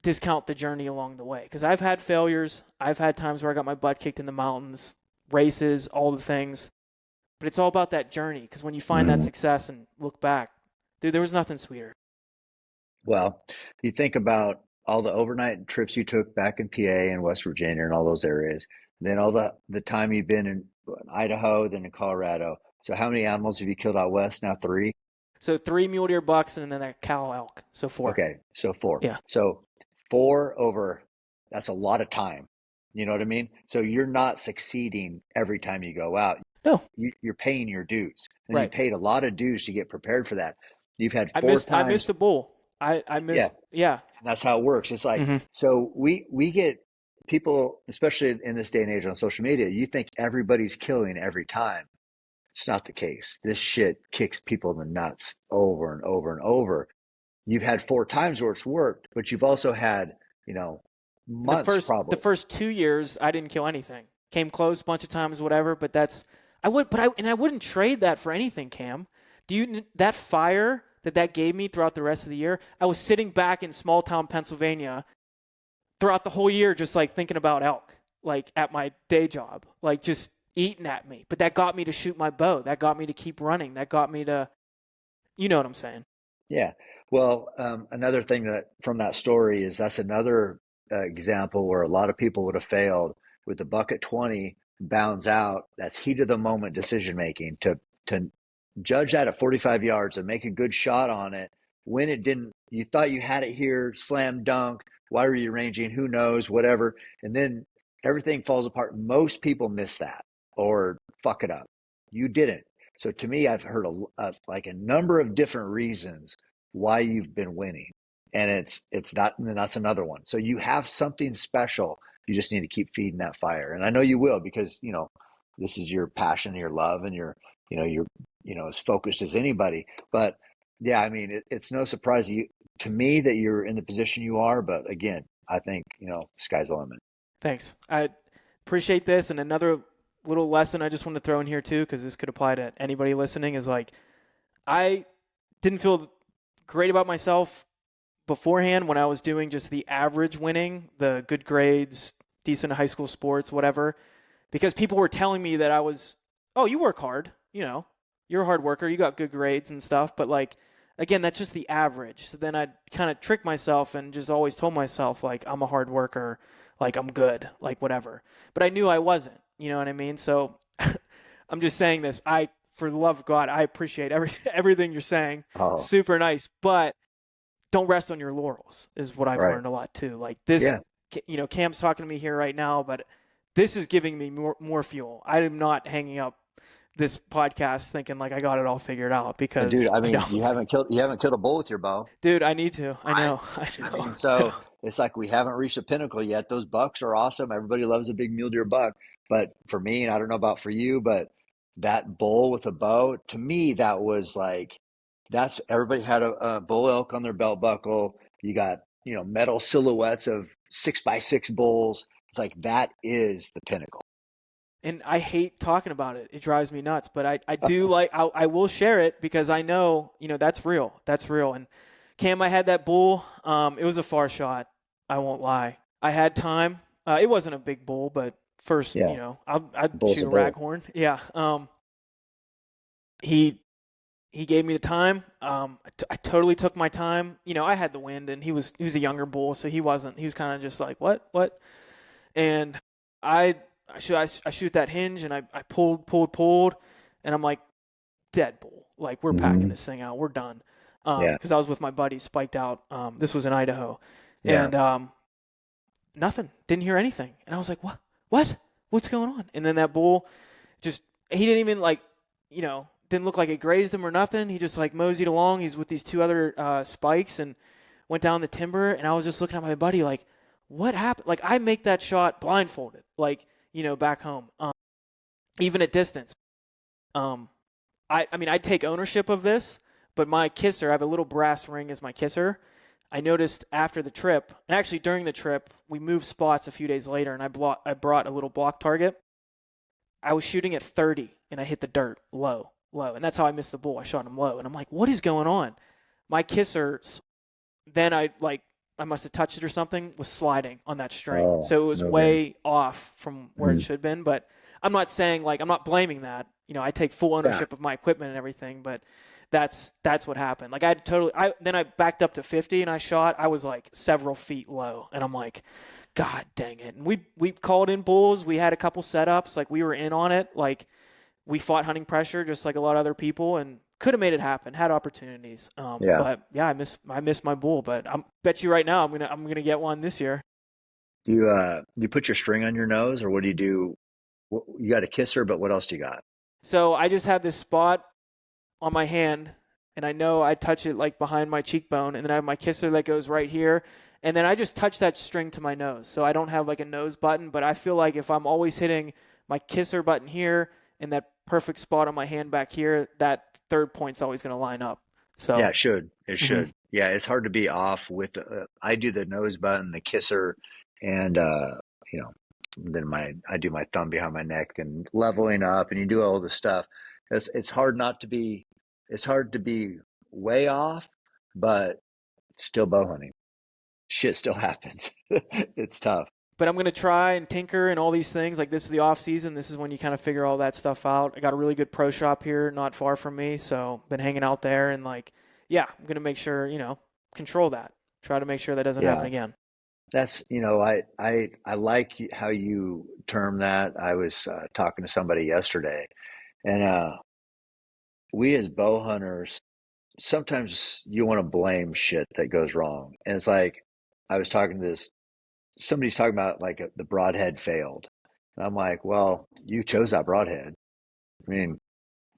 Speaker 2: discount the journey along the way. Because I've had failures. I've had times where I got my butt kicked in the mountains, races, all the things. But it's all about that journey. Because when you find that success and look back, dude, there was nothing sweeter.
Speaker 1: Well, you think about all the overnight trips you took back in PA and West Virginia and all those areas, then all the time you've been in Idaho, then in Colorado. So how many animals have you killed out west now? 3?
Speaker 2: So 3 mule deer bucks and then that cow elk. So 4.
Speaker 1: Okay, so 4.
Speaker 2: Yeah.
Speaker 1: So 4 over, that's a lot of time. You know what I mean? So you're not succeeding every time you go out.
Speaker 2: No.
Speaker 1: You're paying your dues. And
Speaker 2: right.
Speaker 1: You paid a lot of dues to get prepared for that. You've had 4 times.
Speaker 2: I missed a bull. I missed, yeah.
Speaker 1: And that's how it works. It's like, so we get people, especially in this day and age on social media, you think everybody's killing every time. It's not the case. This shit kicks people in the nuts over and over and over. You've had 4 times where it's worked, but you've also had, months probably.
Speaker 2: The first 2 years, I didn't kill anything. Came close a bunch of times, whatever, but I wouldn't trade that for anything, Cam. That fire that gave me throughout the rest of the year, I was sitting back in small town Pennsylvania throughout the whole year, just like thinking about elk, like at my day job, like just eating at me. But that got me to shoot my bow. That got me to keep running. That got me to, you know what I'm saying?
Speaker 1: Yeah. Well, another thing that from that story is that's another example where a lot of people would have failed with the buck at 20 bounds out. That's heat of the moment decision making to judge that at 45 yards and make a good shot on it when it didn't. You thought you had it here, slam dunk. Why were you ranging? Who knows? Whatever. And then everything falls apart. Most people miss that or fuck it up. You didn't. So to me, I've heard a number of different reasons why you've been winning, and it's not. And that's another one. So you have something special. You just need to keep feeding that fire, and I know you will because this is your passion, your love, and you're as focused as anybody. But yeah, I mean, it's no surprise to me that you're in the position you are. But again, I think sky's the limit.
Speaker 2: Thanks. I appreciate this, and another little lesson I just want to throw in here too, because this could apply to anybody listening, is like I didn't feel great about myself beforehand when I was doing just the average winning, the good grades, decent high school sports, whatever, because people were telling me that I was, you work hard, you're a hard worker, you got good grades and stuff, but like, again, that's just the average. So then I'd kind of trick myself and just always told myself like, I'm a hard worker, like I'm good, like whatever. But I knew I wasn't, you know what I mean? So I'm just saying this. For the love of God, I appreciate everything you're saying.
Speaker 1: Oh,
Speaker 2: Super nice, but don't rest on your laurels is what I've
Speaker 1: right.
Speaker 2: learned a lot too. Like this,
Speaker 1: Yeah.
Speaker 2: Cam's talking to me here right now, but this is giving me more fuel. I am not hanging up this podcast thinking like I got it all figured out
Speaker 1: And dude,
Speaker 2: because
Speaker 1: I
Speaker 2: I
Speaker 1: mean,
Speaker 2: don't.
Speaker 1: you haven't killed a bull with your bow.
Speaker 2: Dude, I need to. I
Speaker 1: Right.
Speaker 2: know. I
Speaker 1: I
Speaker 2: know.
Speaker 1: mean,
Speaker 2: I
Speaker 1: so
Speaker 2: know.
Speaker 1: it's like we haven't reached a pinnacle yet. Those bucks are awesome. Everybody loves a big mule deer buck. But for me, and I don't know about for you, but that bull with a bow, to me, that was like, that's everybody had a bull elk on their belt buckle. You got, metal silhouettes of 6x6 bulls. It's like that is the pinnacle.
Speaker 2: And I hate talking about it. It drives me nuts. But I do like. I will share it because I know that's real. That's real. And Cam, I had that bull. It was a far shot. I won't lie. I had time. It wasn't a big bull, but first,
Speaker 1: Yeah,
Speaker 2: I'd
Speaker 1: bull's
Speaker 2: shoot
Speaker 1: a
Speaker 2: a
Speaker 1: bull.
Speaker 2: raghorn. Yeah. He he gave me the time. I totally took my time. I had the wind, and he was a younger bull, so he wasn't. He was kind of just like what, and I I shoot that hinge, and I pulled, and I'm like dead bull. Like we're packing
Speaker 1: Hmm.
Speaker 2: this thing out. We're done.
Speaker 1: Yeah,
Speaker 2: Because I was with my buddy spiked out. This was in Idaho,
Speaker 1: yeah.
Speaker 2: and nothing. Didn't hear anything, and I was like what's going on? And then that bull just he didn't even like didn't look like it grazed him or nothing. He just like moseyed along. He's with these two other spikes and went down the timber. And I was just looking at my buddy like, what happened? Like I make that shot blindfolded, like back home, even at distance. Um, I mean I take ownership of this, but my kisser, I have a little brass ring as my kisser. I noticed after the trip, and actually during the trip, we moved spots a few days later, and I brought a little block target. I was shooting at 30 and I hit the dirt low, low. And that's how I missed the bull. I shot him low. And I'm like, what is going on? My kisser, then I must have touched it or something, was sliding on that string.
Speaker 1: Oh,
Speaker 2: So it was
Speaker 1: no good.
Speaker 2: way off from where it
Speaker 1: Mhm.
Speaker 2: should have been. But I'm not saying I'm not blaming that. I take full
Speaker 1: Yeah.
Speaker 2: ownership of my equipment and everything, but that's what happened. Like then I backed up to 50 and I shot. I was like several feet low. And I'm like, God dang it. And we called in bulls. We had a couple setups. Like we were in on it. Like we fought hunting pressure just like a lot of other people and could have made it happen, had opportunities.
Speaker 1: Yeah.
Speaker 2: But yeah, I miss my bull, but I bet you right now I'm gonna get one this year.
Speaker 1: Do you put your string on your nose, or what do you do? You got a kisser, but what else do you got?
Speaker 2: So I just have this spot on my hand and I know I touch it like behind my cheekbone and then I have my kisser that goes right here. And then I just touch that string to my nose. So I don't have like a nose button, but I feel like if I'm always hitting my kisser button here and that perfect spot on my hand back here, that third point's always going to line up.
Speaker 1: Yeah,
Speaker 2: So,
Speaker 1: it should. It
Speaker 2: mhm.
Speaker 1: should. Yeah, it's hard to be off with I do the nose button, the kisser, and you know, then I do my thumb behind my neck and leveling up, and you do all this stuff. It's hard not to be. It's hard to be way off, but still bow hunting. Shit still happens. It's tough.
Speaker 2: But I'm going to try and tinker and all these things. Like this is the off season. This is when you kind of figure all that stuff out. I got a really good pro shop here, not far from me. So been hanging out there and yeah, I'm going to make sure, control that. Try to make sure that doesn't happen
Speaker 1: Yeah.
Speaker 2: again.
Speaker 1: That's, I like how you term that. I was talking to somebody yesterday, and we as bow hunters, sometimes you want to blame shit that goes wrong. And it's like, I was talking to somebody's talking about like the broadhead failed. And I'm like, well, you chose that broadhead. I mean,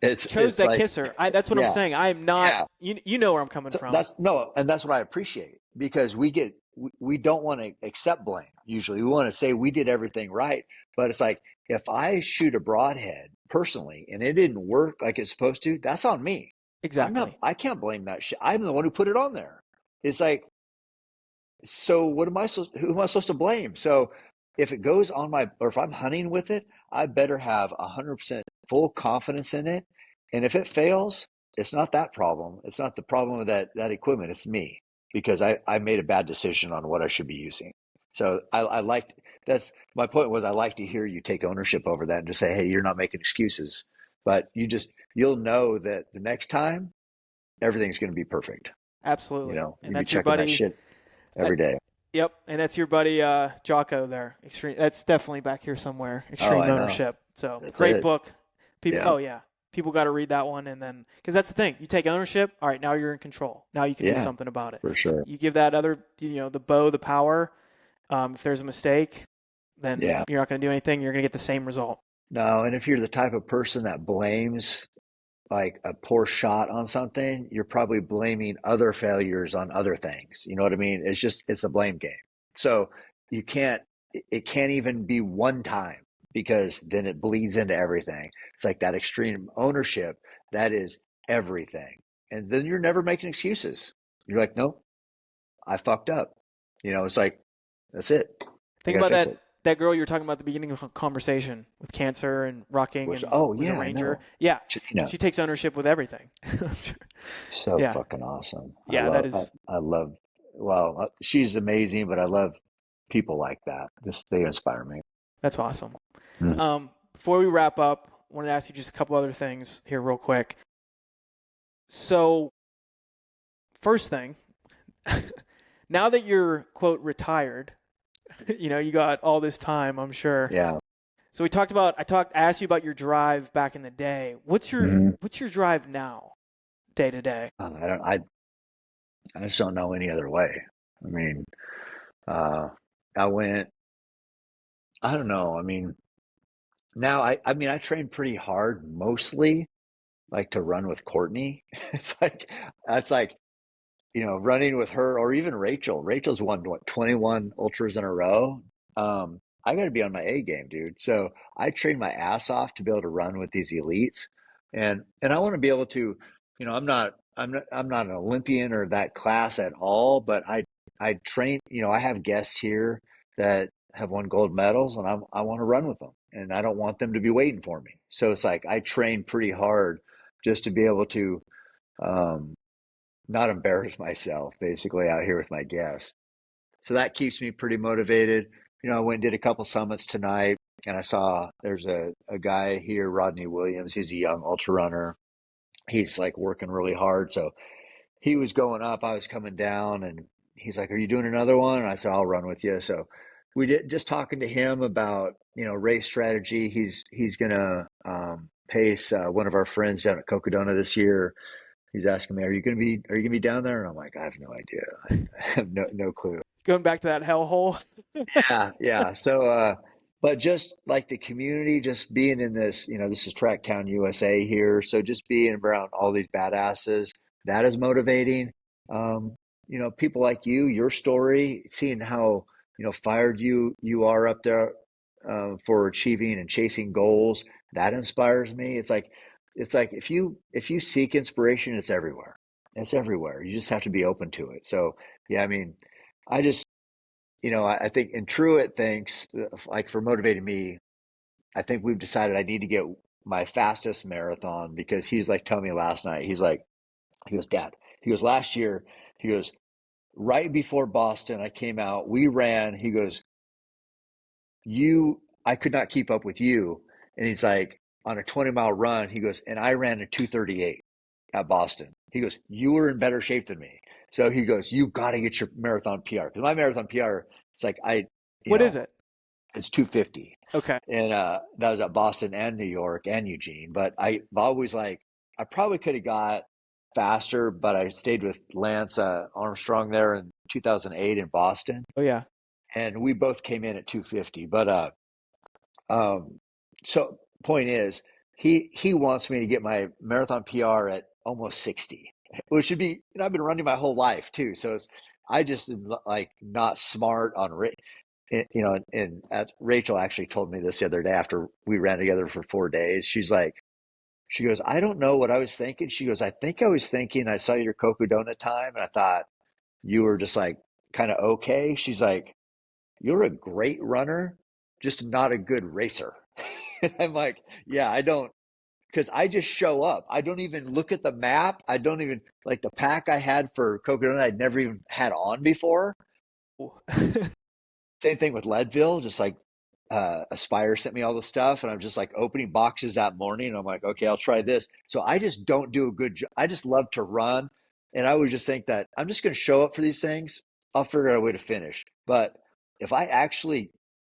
Speaker 2: Chose
Speaker 1: it's
Speaker 2: that
Speaker 1: like,
Speaker 2: kisser. That's what I'm
Speaker 1: yeah,
Speaker 2: saying. I am not,
Speaker 1: yeah.
Speaker 2: you know where I'm coming
Speaker 1: So
Speaker 2: from.
Speaker 1: that's no, and that's what I appreciate because we don't want to accept blame. Usually, we want to say we did everything right, but it's like if I shoot a broadhead personally and it didn't work like it's supposed to, that's on me.
Speaker 2: Exactly.
Speaker 1: I can't blame that shit. I'm the one who put it on there. It's like, so what am I supposed? Who am I supposed to blame? So if it goes on or if I'm hunting with it, I better have 100% full confidence in it. And if it fails, it's not that problem. It's not the problem with that equipment. It's me because I made a bad decision on what I should be using. So I liked that's my point was I like to hear you take ownership over that and just say, hey, you're not making excuses, but you'll know that the next time everything's going to be perfect.
Speaker 2: Absolutely. And
Speaker 1: You'll be
Speaker 2: that's your
Speaker 1: checking that
Speaker 2: buddy.
Speaker 1: shit
Speaker 2: Uh,
Speaker 1: every day.
Speaker 2: Yep, and that's your buddy Jocko there. Extreme. That's definitely back here somewhere.
Speaker 1: Oh,
Speaker 2: Extreme
Speaker 1: I know.
Speaker 2: Ownership. So
Speaker 1: That's
Speaker 2: great
Speaker 1: it.
Speaker 2: book. People.
Speaker 1: Yeah.
Speaker 2: Oh yeah, people got to read that one, and then because that's the thing, you take ownership. All right, now you're in control. Now you can do
Speaker 1: Yeah,
Speaker 2: something about it.
Speaker 1: for sure.
Speaker 2: You give that other, the bow, the power. If there's a mistake, then
Speaker 1: Yeah.
Speaker 2: you're not going to do anything. You're going to get the same result.
Speaker 1: No, and if you're the type of person that blames like a poor shot on something, you're probably blaming other failures on other things. You know what I mean? It's a blame game. So you can't, it can't even be one time because then it bleeds into everything. It's like that extreme ownership, that is everything. And then you're never making excuses. You're like, nope, I fucked up. It's like, that's it. I
Speaker 2: Think
Speaker 1: got to
Speaker 2: about
Speaker 1: fix
Speaker 2: that
Speaker 1: it.
Speaker 2: that girl you were talking about at the beginning of the conversation with cancer and rucking
Speaker 1: Which,
Speaker 2: and
Speaker 1: oh,
Speaker 2: was a
Speaker 1: yeah, I
Speaker 2: ranger.
Speaker 1: know.
Speaker 2: Yeah,
Speaker 1: China,
Speaker 2: she takes ownership with everything.
Speaker 1: so
Speaker 2: Yeah,
Speaker 1: fucking awesome.
Speaker 2: yeah, that is
Speaker 1: I love, well, she's amazing, but I love people like that. Just, they inspire me.
Speaker 2: that's awesome.
Speaker 1: Mm.
Speaker 2: Before we wrap up, I wanted to ask you just a couple other things here, real quick. So, first thing, now that you're quote retired, you got all this time, I'm sure.
Speaker 1: Yeah.
Speaker 2: So I asked you about your drive back in the day.
Speaker 1: Mhm.
Speaker 2: What's your drive now, day to day?
Speaker 1: I just don't know any other way. I mean, uh, I went, I don't know. I mean, now I train pretty hard mostly like to run with Courtney. It's like, that's like, running with her or even Rachel. Rachel's won what 21 ultras in a row. I got to be on my A game, dude. So I train my ass off to be able to run with these elites, and I want to be able to, I'm not an Olympian or that class at all, but I train. I have guests here that have won gold medals, and I want to run with them, and I don't want them to be waiting for me. So it's like I train pretty hard just to be able to. Um, not embarrass myself basically out here with my guests. So that keeps me pretty motivated. I went and did a couple summits tonight and I saw there's a guy here, Rodney Williams. He's a young ultra runner. He's like working really hard. So he was going up, I was coming down and he's like, "Are you doing another one?" And I said, "I'll run with you." So we did just talking to him about, race strategy. He's gonna pace one of our friends down at Cocodona this year. He's asking me, are you gonna be down there?" And I'm like, I have no idea. I have no clue.
Speaker 2: Going back to that hellhole.
Speaker 1: Yeah, yeah. So, but just like the community, just being in this, this is Tracktown, USA here. So just being around all these badasses, that is motivating. People like you, your story, seeing how, fired you are up there, for achieving and chasing goals, that inspires me. It's like if you seek inspiration, it's everywhere. It's everywhere. You just have to be open to it. So, yeah, I mean, I just I think, and Truett thinks, like for motivating me, I think we've decided I need to get my fastest marathon because he's like telling me last night, he goes, "Dad," he goes, "last year," he goes, "right before Boston, I came out, we ran," he goes, I could not keep up with you. And he's like, on a 20-mile run, he goes, "and I ran a 2:38 at Boston." He goes, "You were in better shape than me." So he goes, "You got to get your marathon PR." Because my marathon PR, it's like, you
Speaker 2: What is
Speaker 1: know,
Speaker 2: it?
Speaker 1: it's 2:50.
Speaker 2: Okay.
Speaker 1: And that was at Boston and New York and Eugene. But I've always like, I probably could have got faster, but I stayed with Lance Armstrong there in 2008 in Boston.
Speaker 2: Oh yeah.
Speaker 1: And we both came in at 2:50. But um, so point is, he wants me to get my marathon PR at almost 60, which should be, I've been running my whole life too. So I just am like not smart on, and Rachel actually told me this the other day after we ran together for 4 days. She goes, "I don't know what I was thinking." She goes, "I think I was thinking I saw your Coco Donut time and I thought you were just like kind of okay." She's like, "You're a great runner, just not a good racer." And I'm like, "Yeah, I don't, because I just show up. I don't even look at the map. I don't even like the pack I had for Coconut. I'd never even had on before. Same thing with Leadville. Just like Aspire sent me all the stuff, and I'm just like opening boxes that morning. And I'm like, okay, I'll try this. So I just don't do a good job. I just love to run, and I would just think that I'm just going to show up for these things. I'll figure out a way to finish. But if I actually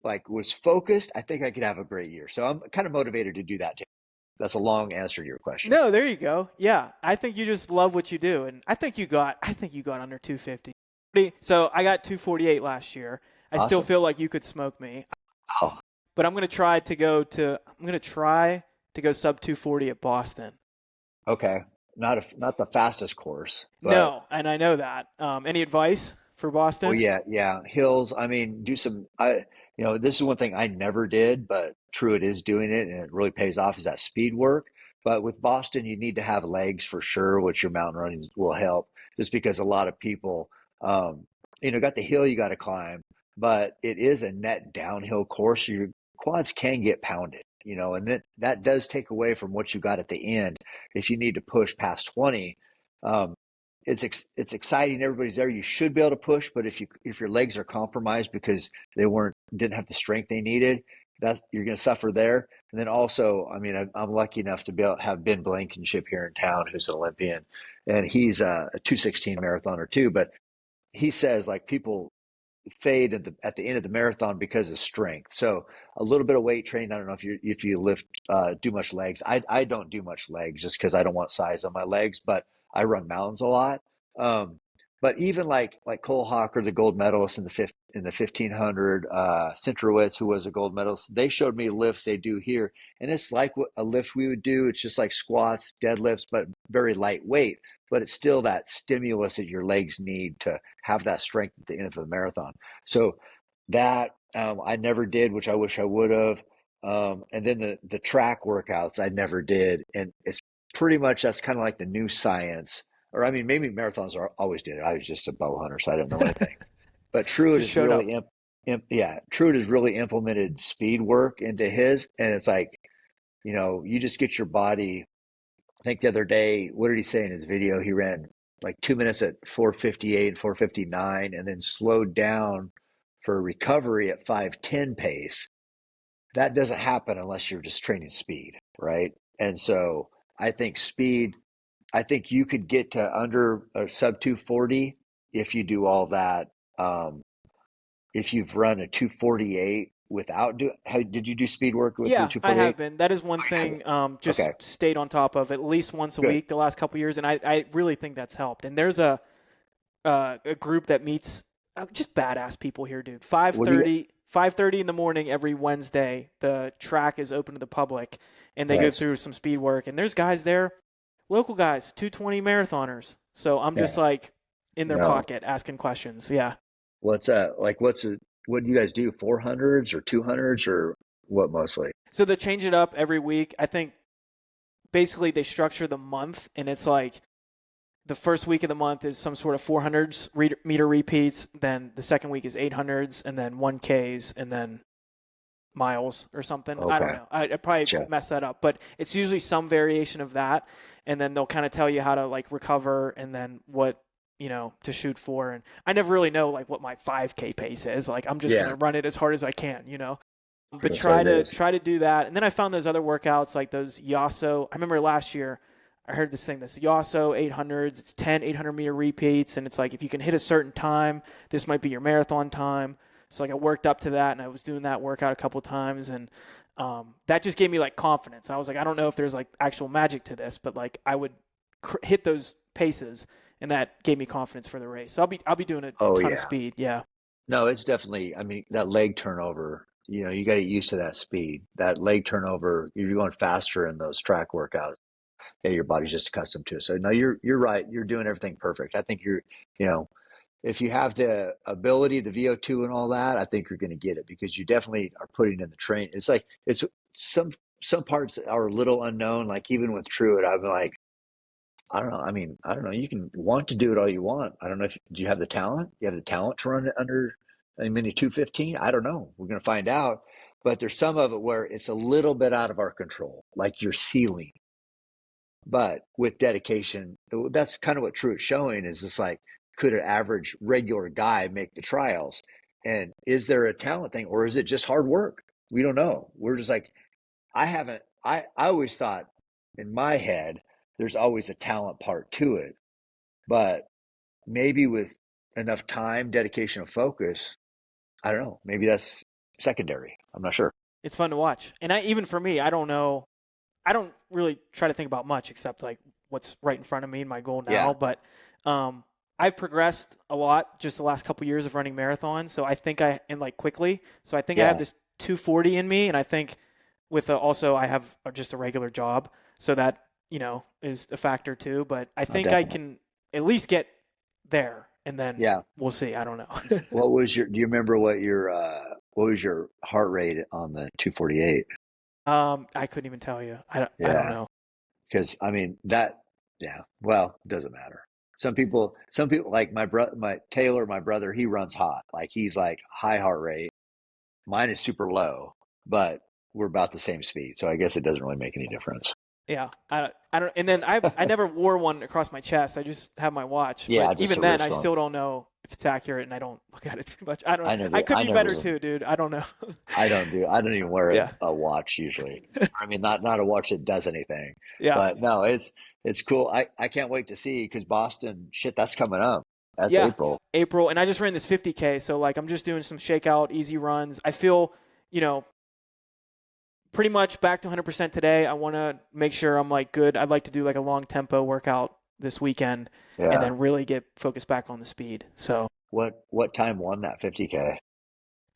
Speaker 1: like was focused, I think I could have a great year. So I'm kind of motivated to do that too. That's a long answer to your question.
Speaker 2: No, there you go. Yeah, I think you just love what you do, and I think you got under 250. So I got 248 last year. I still
Speaker 1: Awesome.
Speaker 2: feel like you could smoke me,
Speaker 1: Oh,
Speaker 2: but I'm gonna try to go sub 240 at Boston.
Speaker 1: okay. Not the fastest course, but
Speaker 2: No, and I know that. Any advice for
Speaker 1: well,
Speaker 2: Boston?
Speaker 1: yeah, yeah. Hills. I mean, do some. This is one thing I never did, but Truett is doing it, and it really pays off. Is that speed work? But with Boston, you need to have legs for sure, which your mountain running will help. Just because a lot of people, um, got the hill you got to climb, but it is a net downhill course, so your quads can get pounded. And that does take away from what you got at the end. If you need to push past 20, um, it's exciting. Everybody's there. You should be able to push, but if your legs are compromised because didn't have the strength they needed, that you're going to suffer there. And then also, I mean, I'm lucky enough to be able to have Ben Blankenship here in town, who's an Olympian, and he's a 216 marathoner too. But he says like people fade at the end of the marathon because of strength. So a little bit of weight training. I don't know if you lift do much legs. I don't do much legs just because I don't want size on my legs, but I run mountains a lot. Um, but even like Cole Hawker, the gold medalist in the 1500, Centrowitz, who was a gold medalist, they showed me lifts they do here, and it's like what a lift we would do. It's just like squats, deadlifts, but very lightweight. But it's still that stimulus that your legs need to have that strength at the end of the marathon. So that I never did, which I wish I would have. And then the track workouts I never did, and it's pretty much that's kind of like the new science. Or I mean, maybe marathons always did it. I was just a bow hunter, so I didn't know anything. But Truett
Speaker 2: Just
Speaker 1: has
Speaker 2: showed up.
Speaker 1: really, yeah, Truett has really implemented speed work into his, and it's like you just get your body. I think the other day, what did he say in his video? He ran like 2 minutes at 4:58, 4:59, and then slowed down for recovery at 5:10 pace. That doesn't happen unless you're just training speed, right? And so I think speed, I think you could get to under a sub 240 if you do all that. Um, if you've run a 248 without did you do speed work with the
Speaker 2: Yeah, I have
Speaker 1: 248?
Speaker 2: been. That is one
Speaker 1: Okay.
Speaker 2: thing.
Speaker 1: Okay.
Speaker 2: Just stayed on top of at least once a
Speaker 1: Good.
Speaker 2: week the last couple years, and I really think that's helped. And there's a group that meets just badass people here, dude. Five
Speaker 1: What do you
Speaker 2: thirty, 5:30 in the morning every Wednesday. The track is open to the public, and they go
Speaker 1: Nice.
Speaker 2: through some speed work. And there's guys there, local guys, 220 marathoners. So I'm just
Speaker 1: Yeah.
Speaker 2: like in their
Speaker 1: No.
Speaker 2: pocket asking questions. Yeah.
Speaker 1: What do you guys do? 400s or 200s or what mostly?
Speaker 2: So they change it up every week. I think basically they structure the month, and it's like the first week of the month is some sort of 400s meter repeats. Then the second week is 800s, and then 1Ks, and then miles or something. I don't
Speaker 1: Okay.
Speaker 2: know. I probably
Speaker 1: Gotcha.
Speaker 2: mess that up, but it's usually some variation of that. And then they'll kind of tell you how to like recover and then what, to shoot for. And I never really know like what my 5K pace is. Like I'm just going
Speaker 1: Yeah.
Speaker 2: to run it as hard as I can. But
Speaker 1: So
Speaker 2: try
Speaker 1: it
Speaker 2: to
Speaker 1: is.
Speaker 2: try to do that. And then I found those other workouts like those Yasso. I remember last year I heard this Yasso 800s. It's 10 800-meter repeats, and it's like if you can hit a certain time, this might be your marathon time. So like I worked up to that, and I was doing that workout a couple times, and that just gave me like confidence. I was like, I don't know if there's like actual magic to this, but like I would hit those paces, and that gave me confidence for the race. So I'll be doing a
Speaker 1: Oh
Speaker 2: ton of
Speaker 1: yeah.
Speaker 2: speed. Yeah.
Speaker 1: No, it's definitely, I mean, that leg turnover, you got to get used to that speed. That leg turnover, you're going faster in those track workouts. Yeah, your body's just accustomed to it. So no, you're right. You're doing everything perfect. I think you know, if you have the ability, the VO2 and all that, I think you're going to get it because you definitely are putting in the train. It's like it's some parts are a little unknown. Like even with Truett, I'm like, I don't know. I mean, I don't know. You can want to do it all you want. I don't know if do you have the talent? You have the talent to run it under a mini 215? I don't know. We're going to find out. But there's some of it where it's a little bit out of our control, like your ceiling. But with dedication, that's kind of what Truett's showing is just like, could an average regular guy make the trials? And is there a talent thing or is it just hard work? We don't know. We're just like, I always thought in my head, there's always a talent part to it. But maybe with enough time, dedication, and focus, I don't know. Maybe that's secondary. I'm not sure.
Speaker 2: It's fun to watch. And even for me, I don't know. I don't really try to think about much except like what's right in front of me and my goal now.
Speaker 1: Yeah.
Speaker 2: But um, I've progressed a lot just the last couple years of running marathons. So I think and like quickly. So I think I have
Speaker 1: Yeah.
Speaker 2: this 240 in me, and I think with also I have just a regular job, so that is a factor too. But I
Speaker 1: Oh,
Speaker 2: think I
Speaker 1: definitely.
Speaker 2: can at least get there, and then
Speaker 1: Yeah.
Speaker 2: we'll see. I don't know.
Speaker 1: Do you remember what was your heart rate on the 248?
Speaker 2: I couldn't even tell you. I don't
Speaker 1: Yeah.
Speaker 2: know.
Speaker 1: Because I mean yeah, well, it doesn't matter. Some people like my Taylor, my brother, he runs hot. Like he's like high heart rate. Mine is super low, but we're about the same speed. So I guess it doesn't really make any difference.
Speaker 2: Yeah, I don't, and then I never wore one across my chest. I just have my watch. But
Speaker 1: Yeah, just
Speaker 2: even
Speaker 1: a
Speaker 2: then, I
Speaker 1: wrist one.
Speaker 2: still don't know if it's accurate, and I don't look at it too much. I don't.
Speaker 1: I
Speaker 2: I
Speaker 1: never,
Speaker 2: could
Speaker 1: I
Speaker 2: be better
Speaker 1: never,
Speaker 2: too, dude. I don't know.
Speaker 1: I don't even wear
Speaker 2: Yeah,
Speaker 1: a watch usually. I mean, not a watch that does anything,
Speaker 2: yeah,
Speaker 1: but no, it's cool. I can't wait to see because Boston, shit, that's coming up. That's
Speaker 2: yeah.
Speaker 1: April.
Speaker 2: April, and I just ran this 50K, so like I'm just doing some shakeout, easy runs. I feel, you know, pretty much back to 100% today. I want to make sure I'm like good. I'd like to do like a long tempo workout this weekend, and
Speaker 1: Yeah.
Speaker 2: then really get focused back on the speed. So.
Speaker 1: What time won that 50K?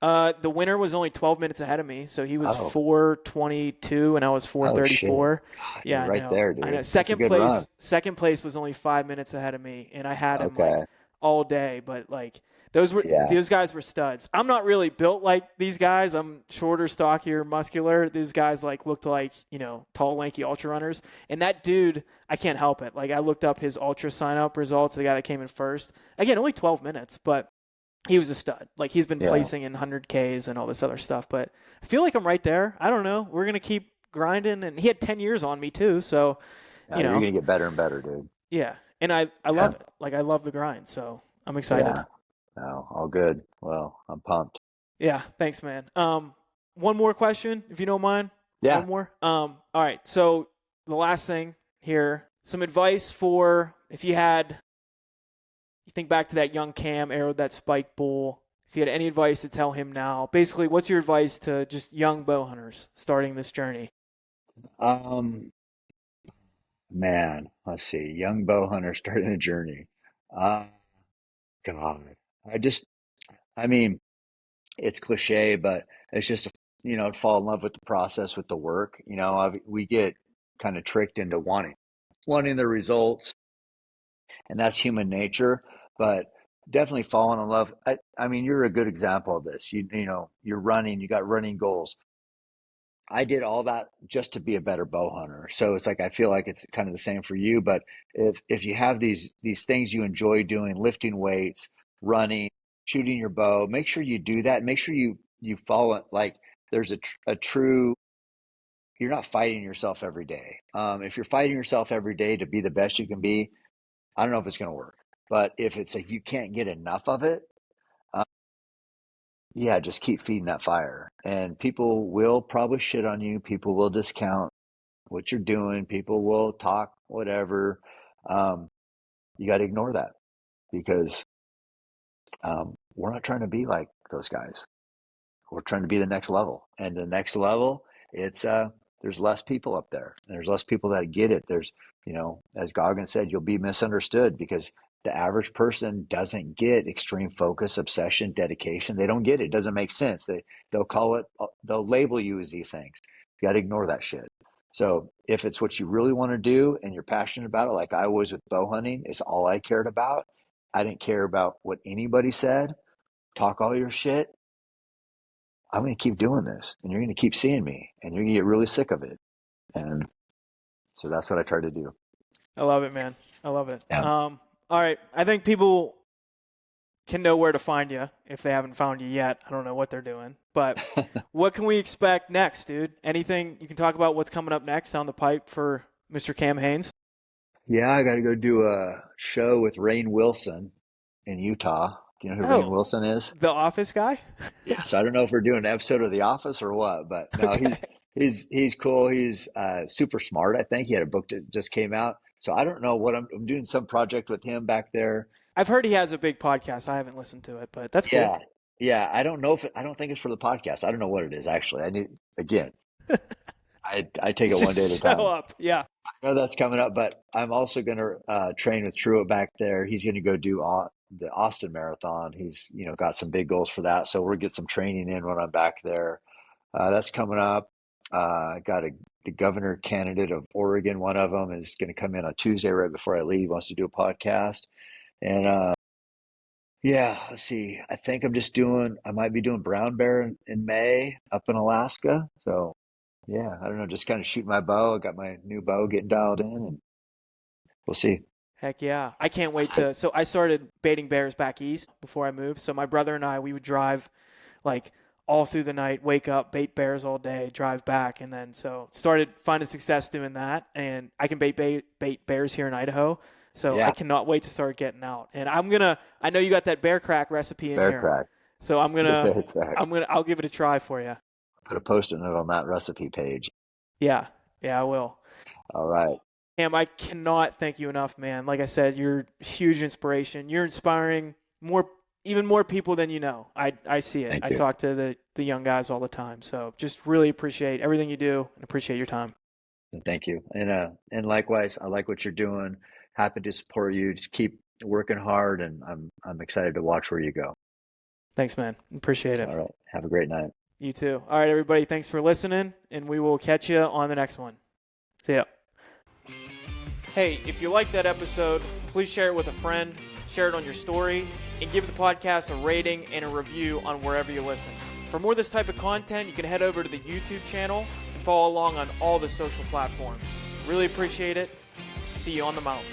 Speaker 2: The winner was only 12 minutes ahead of me, so he was
Speaker 1: Oh,
Speaker 2: 4:22 and I was
Speaker 1: oh shit.
Speaker 2: 4:34.
Speaker 1: God,
Speaker 2: Yeah,
Speaker 1: you're
Speaker 2: I
Speaker 1: right
Speaker 2: know.
Speaker 1: there,
Speaker 2: I know.
Speaker 1: dude. That's a good run.
Speaker 2: Second place was only 5 minutes ahead of me, and I had him like
Speaker 1: Okay.
Speaker 2: all day. But like
Speaker 1: Yeah.
Speaker 2: those guys were studs. I'm not really built like these guys. I'm shorter, stockier, muscular. These guys like looked like tall, lanky ultra runners. And that dude, I can't help it. Like I looked up his ultra sign up results. The guy that came in first. Again, only 12 minutes, but he was a stud. Like he's been
Speaker 1: Yeah.
Speaker 2: placing in 100Ks and all this other stuff, but I feel like I'm right there. I don't know. We're going to keep grinding, and he had 10 years on me too, so,
Speaker 1: No,
Speaker 2: you
Speaker 1: you're
Speaker 2: know,
Speaker 1: gonna get better and better, dude.
Speaker 2: yeah. And I
Speaker 1: Yeah.
Speaker 2: love it. Like I love the grind, so I'm excited.
Speaker 1: Yeah. No, all good. Well, I'm pumped.
Speaker 2: Yeah, thanks, man. One more question if you don't mind.
Speaker 1: Yeah.
Speaker 2: One more. All right. So the last thing here, some advice for if you think back to that young Cam arrowed that spike bull. If you had any advice to tell him now, basically, what's your advice to just young bow hunters starting this journey?
Speaker 1: Um, man, let's see. Young bow hunter starting the journey. Uh, God, I just, I mean, it's cliche, but it's just, fall in love with the process, with the work. We get kind of tricked into wanting the results, and that's human nature. But definitely falling in love. I mean, you're a good example of this. You're running, you got running goals. I did all that just to be a better bow hunter. So it's like I feel like it's kind of the same for you. But if you have these things you enjoy doing, lifting weights, running, shooting your bow, make sure you do that. Make sure you follow it. Like there's a true. You're not fighting yourself every day. If you're fighting yourself every day to be the best you can be, I don't know if it's going to work. But if it's like you can't get enough of it, uh, yeah, just keep feeding that fire. And people will probably shit on you. People will discount what you're doing. People will talk, whatever. Um, you got to ignore that because we're not trying to be like those guys. We're trying to be the next level. And the next level, it's there's less people up there. There's less people that get it. There's, as Goggins said, you'll be misunderstood because the average person doesn't get extreme focus, obsession, dedication. They don't get it. It doesn't make sense. They'll label you as these things. You got to ignore that shit. So if it's what you really want to do and you're passionate about it, like I was with bow hunting, it's all I cared about. I didn't care about what anybody said. Talk all your shit. I'm going to keep doing this and you're going to keep seeing me and you're going to get really sick of it. And so that's what I try to do.
Speaker 2: I love it, man. I love it.
Speaker 1: Yeah.
Speaker 2: All right. I think people can know where to find you if they haven't found you yet. I don't know what they're doing, but what can we expect next, dude? Anything you can talk about what's coming up next down the pipe for Mr. Cam Haynes?
Speaker 1: Yeah, I got to go do a show with Rainn Wilson in Utah. Do you know who Rainn
Speaker 2: Oh,
Speaker 1: Wilson is?
Speaker 2: the office guy?
Speaker 1: Yeah. So I don't know if we're doing an episode of The Office or what, but no,
Speaker 2: Okay.
Speaker 1: he's cool. He's super smart. I think he had a book that just came out. So I don't know what I'm doing some project with him back there.
Speaker 2: I've heard he has a big podcast. I haven't listened to it, but that's cool.
Speaker 1: Yeah. Yeah. I don't know if I don't think it's for the podcast. I don't know what it is actually. Again, I take it one day at a
Speaker 2: Just show
Speaker 1: time.
Speaker 2: up. Yeah.
Speaker 1: I know that's coming up, but I'm also going to train with Truett back there. He's going to go do the Austin Marathon. He's, got some big goals for that. So we'll get some training in when I'm back there. That's coming up. I got the governor candidate of Oregon. One of them is going to come in on Tuesday right before I leave. Wants to do a podcast. And yeah, let's see. I think I might be doing brown bear in May up in Alaska. So yeah, I don't know, just kind of shooting my bow. I got my new bow getting dialed in, and we'll see.
Speaker 2: Heck yeah. I can't wait to. So I started baiting bears back east before I moved. So my brother and I, we would drive like all through the night, wake up, bait bears all day, drive back. And then so started finding success doing that. And I can bait bears here in Idaho. So I
Speaker 1: Yeah,
Speaker 2: cannot wait to start getting out. And I know you got that bear crack recipe in
Speaker 1: bear
Speaker 2: here.
Speaker 1: crack.
Speaker 2: So
Speaker 1: Bear crack.
Speaker 2: I'll give it a try for you.
Speaker 1: Put a post-it note on that recipe page.
Speaker 2: Yeah. Yeah, I will.
Speaker 1: All right.
Speaker 2: Cam, I cannot thank you enough, man. Like I said, you're a huge inspiration. You're inspiring even more people than you know. I see it.
Speaker 1: Thank
Speaker 2: I
Speaker 1: you.
Speaker 2: talk to the young guys all the time. So just really appreciate everything you do and appreciate your time.
Speaker 1: Thank you. And likewise, I like what you're doing. Happy to support you. Just keep working hard, and I'm excited to watch where you go.
Speaker 2: Thanks, man. Appreciate it.
Speaker 1: All right. Have a great night.
Speaker 2: You too. All right, everybody. Thanks for listening, and we will catch you on the next one. See ya. Hey, if you liked that episode, please share it with a friend, share it on your story, and give the podcast a rating and a review on wherever you listen. For more of this type of content, you can head over to the YouTube channel and follow along on all the social platforms. Really appreciate it. See you on the mountain.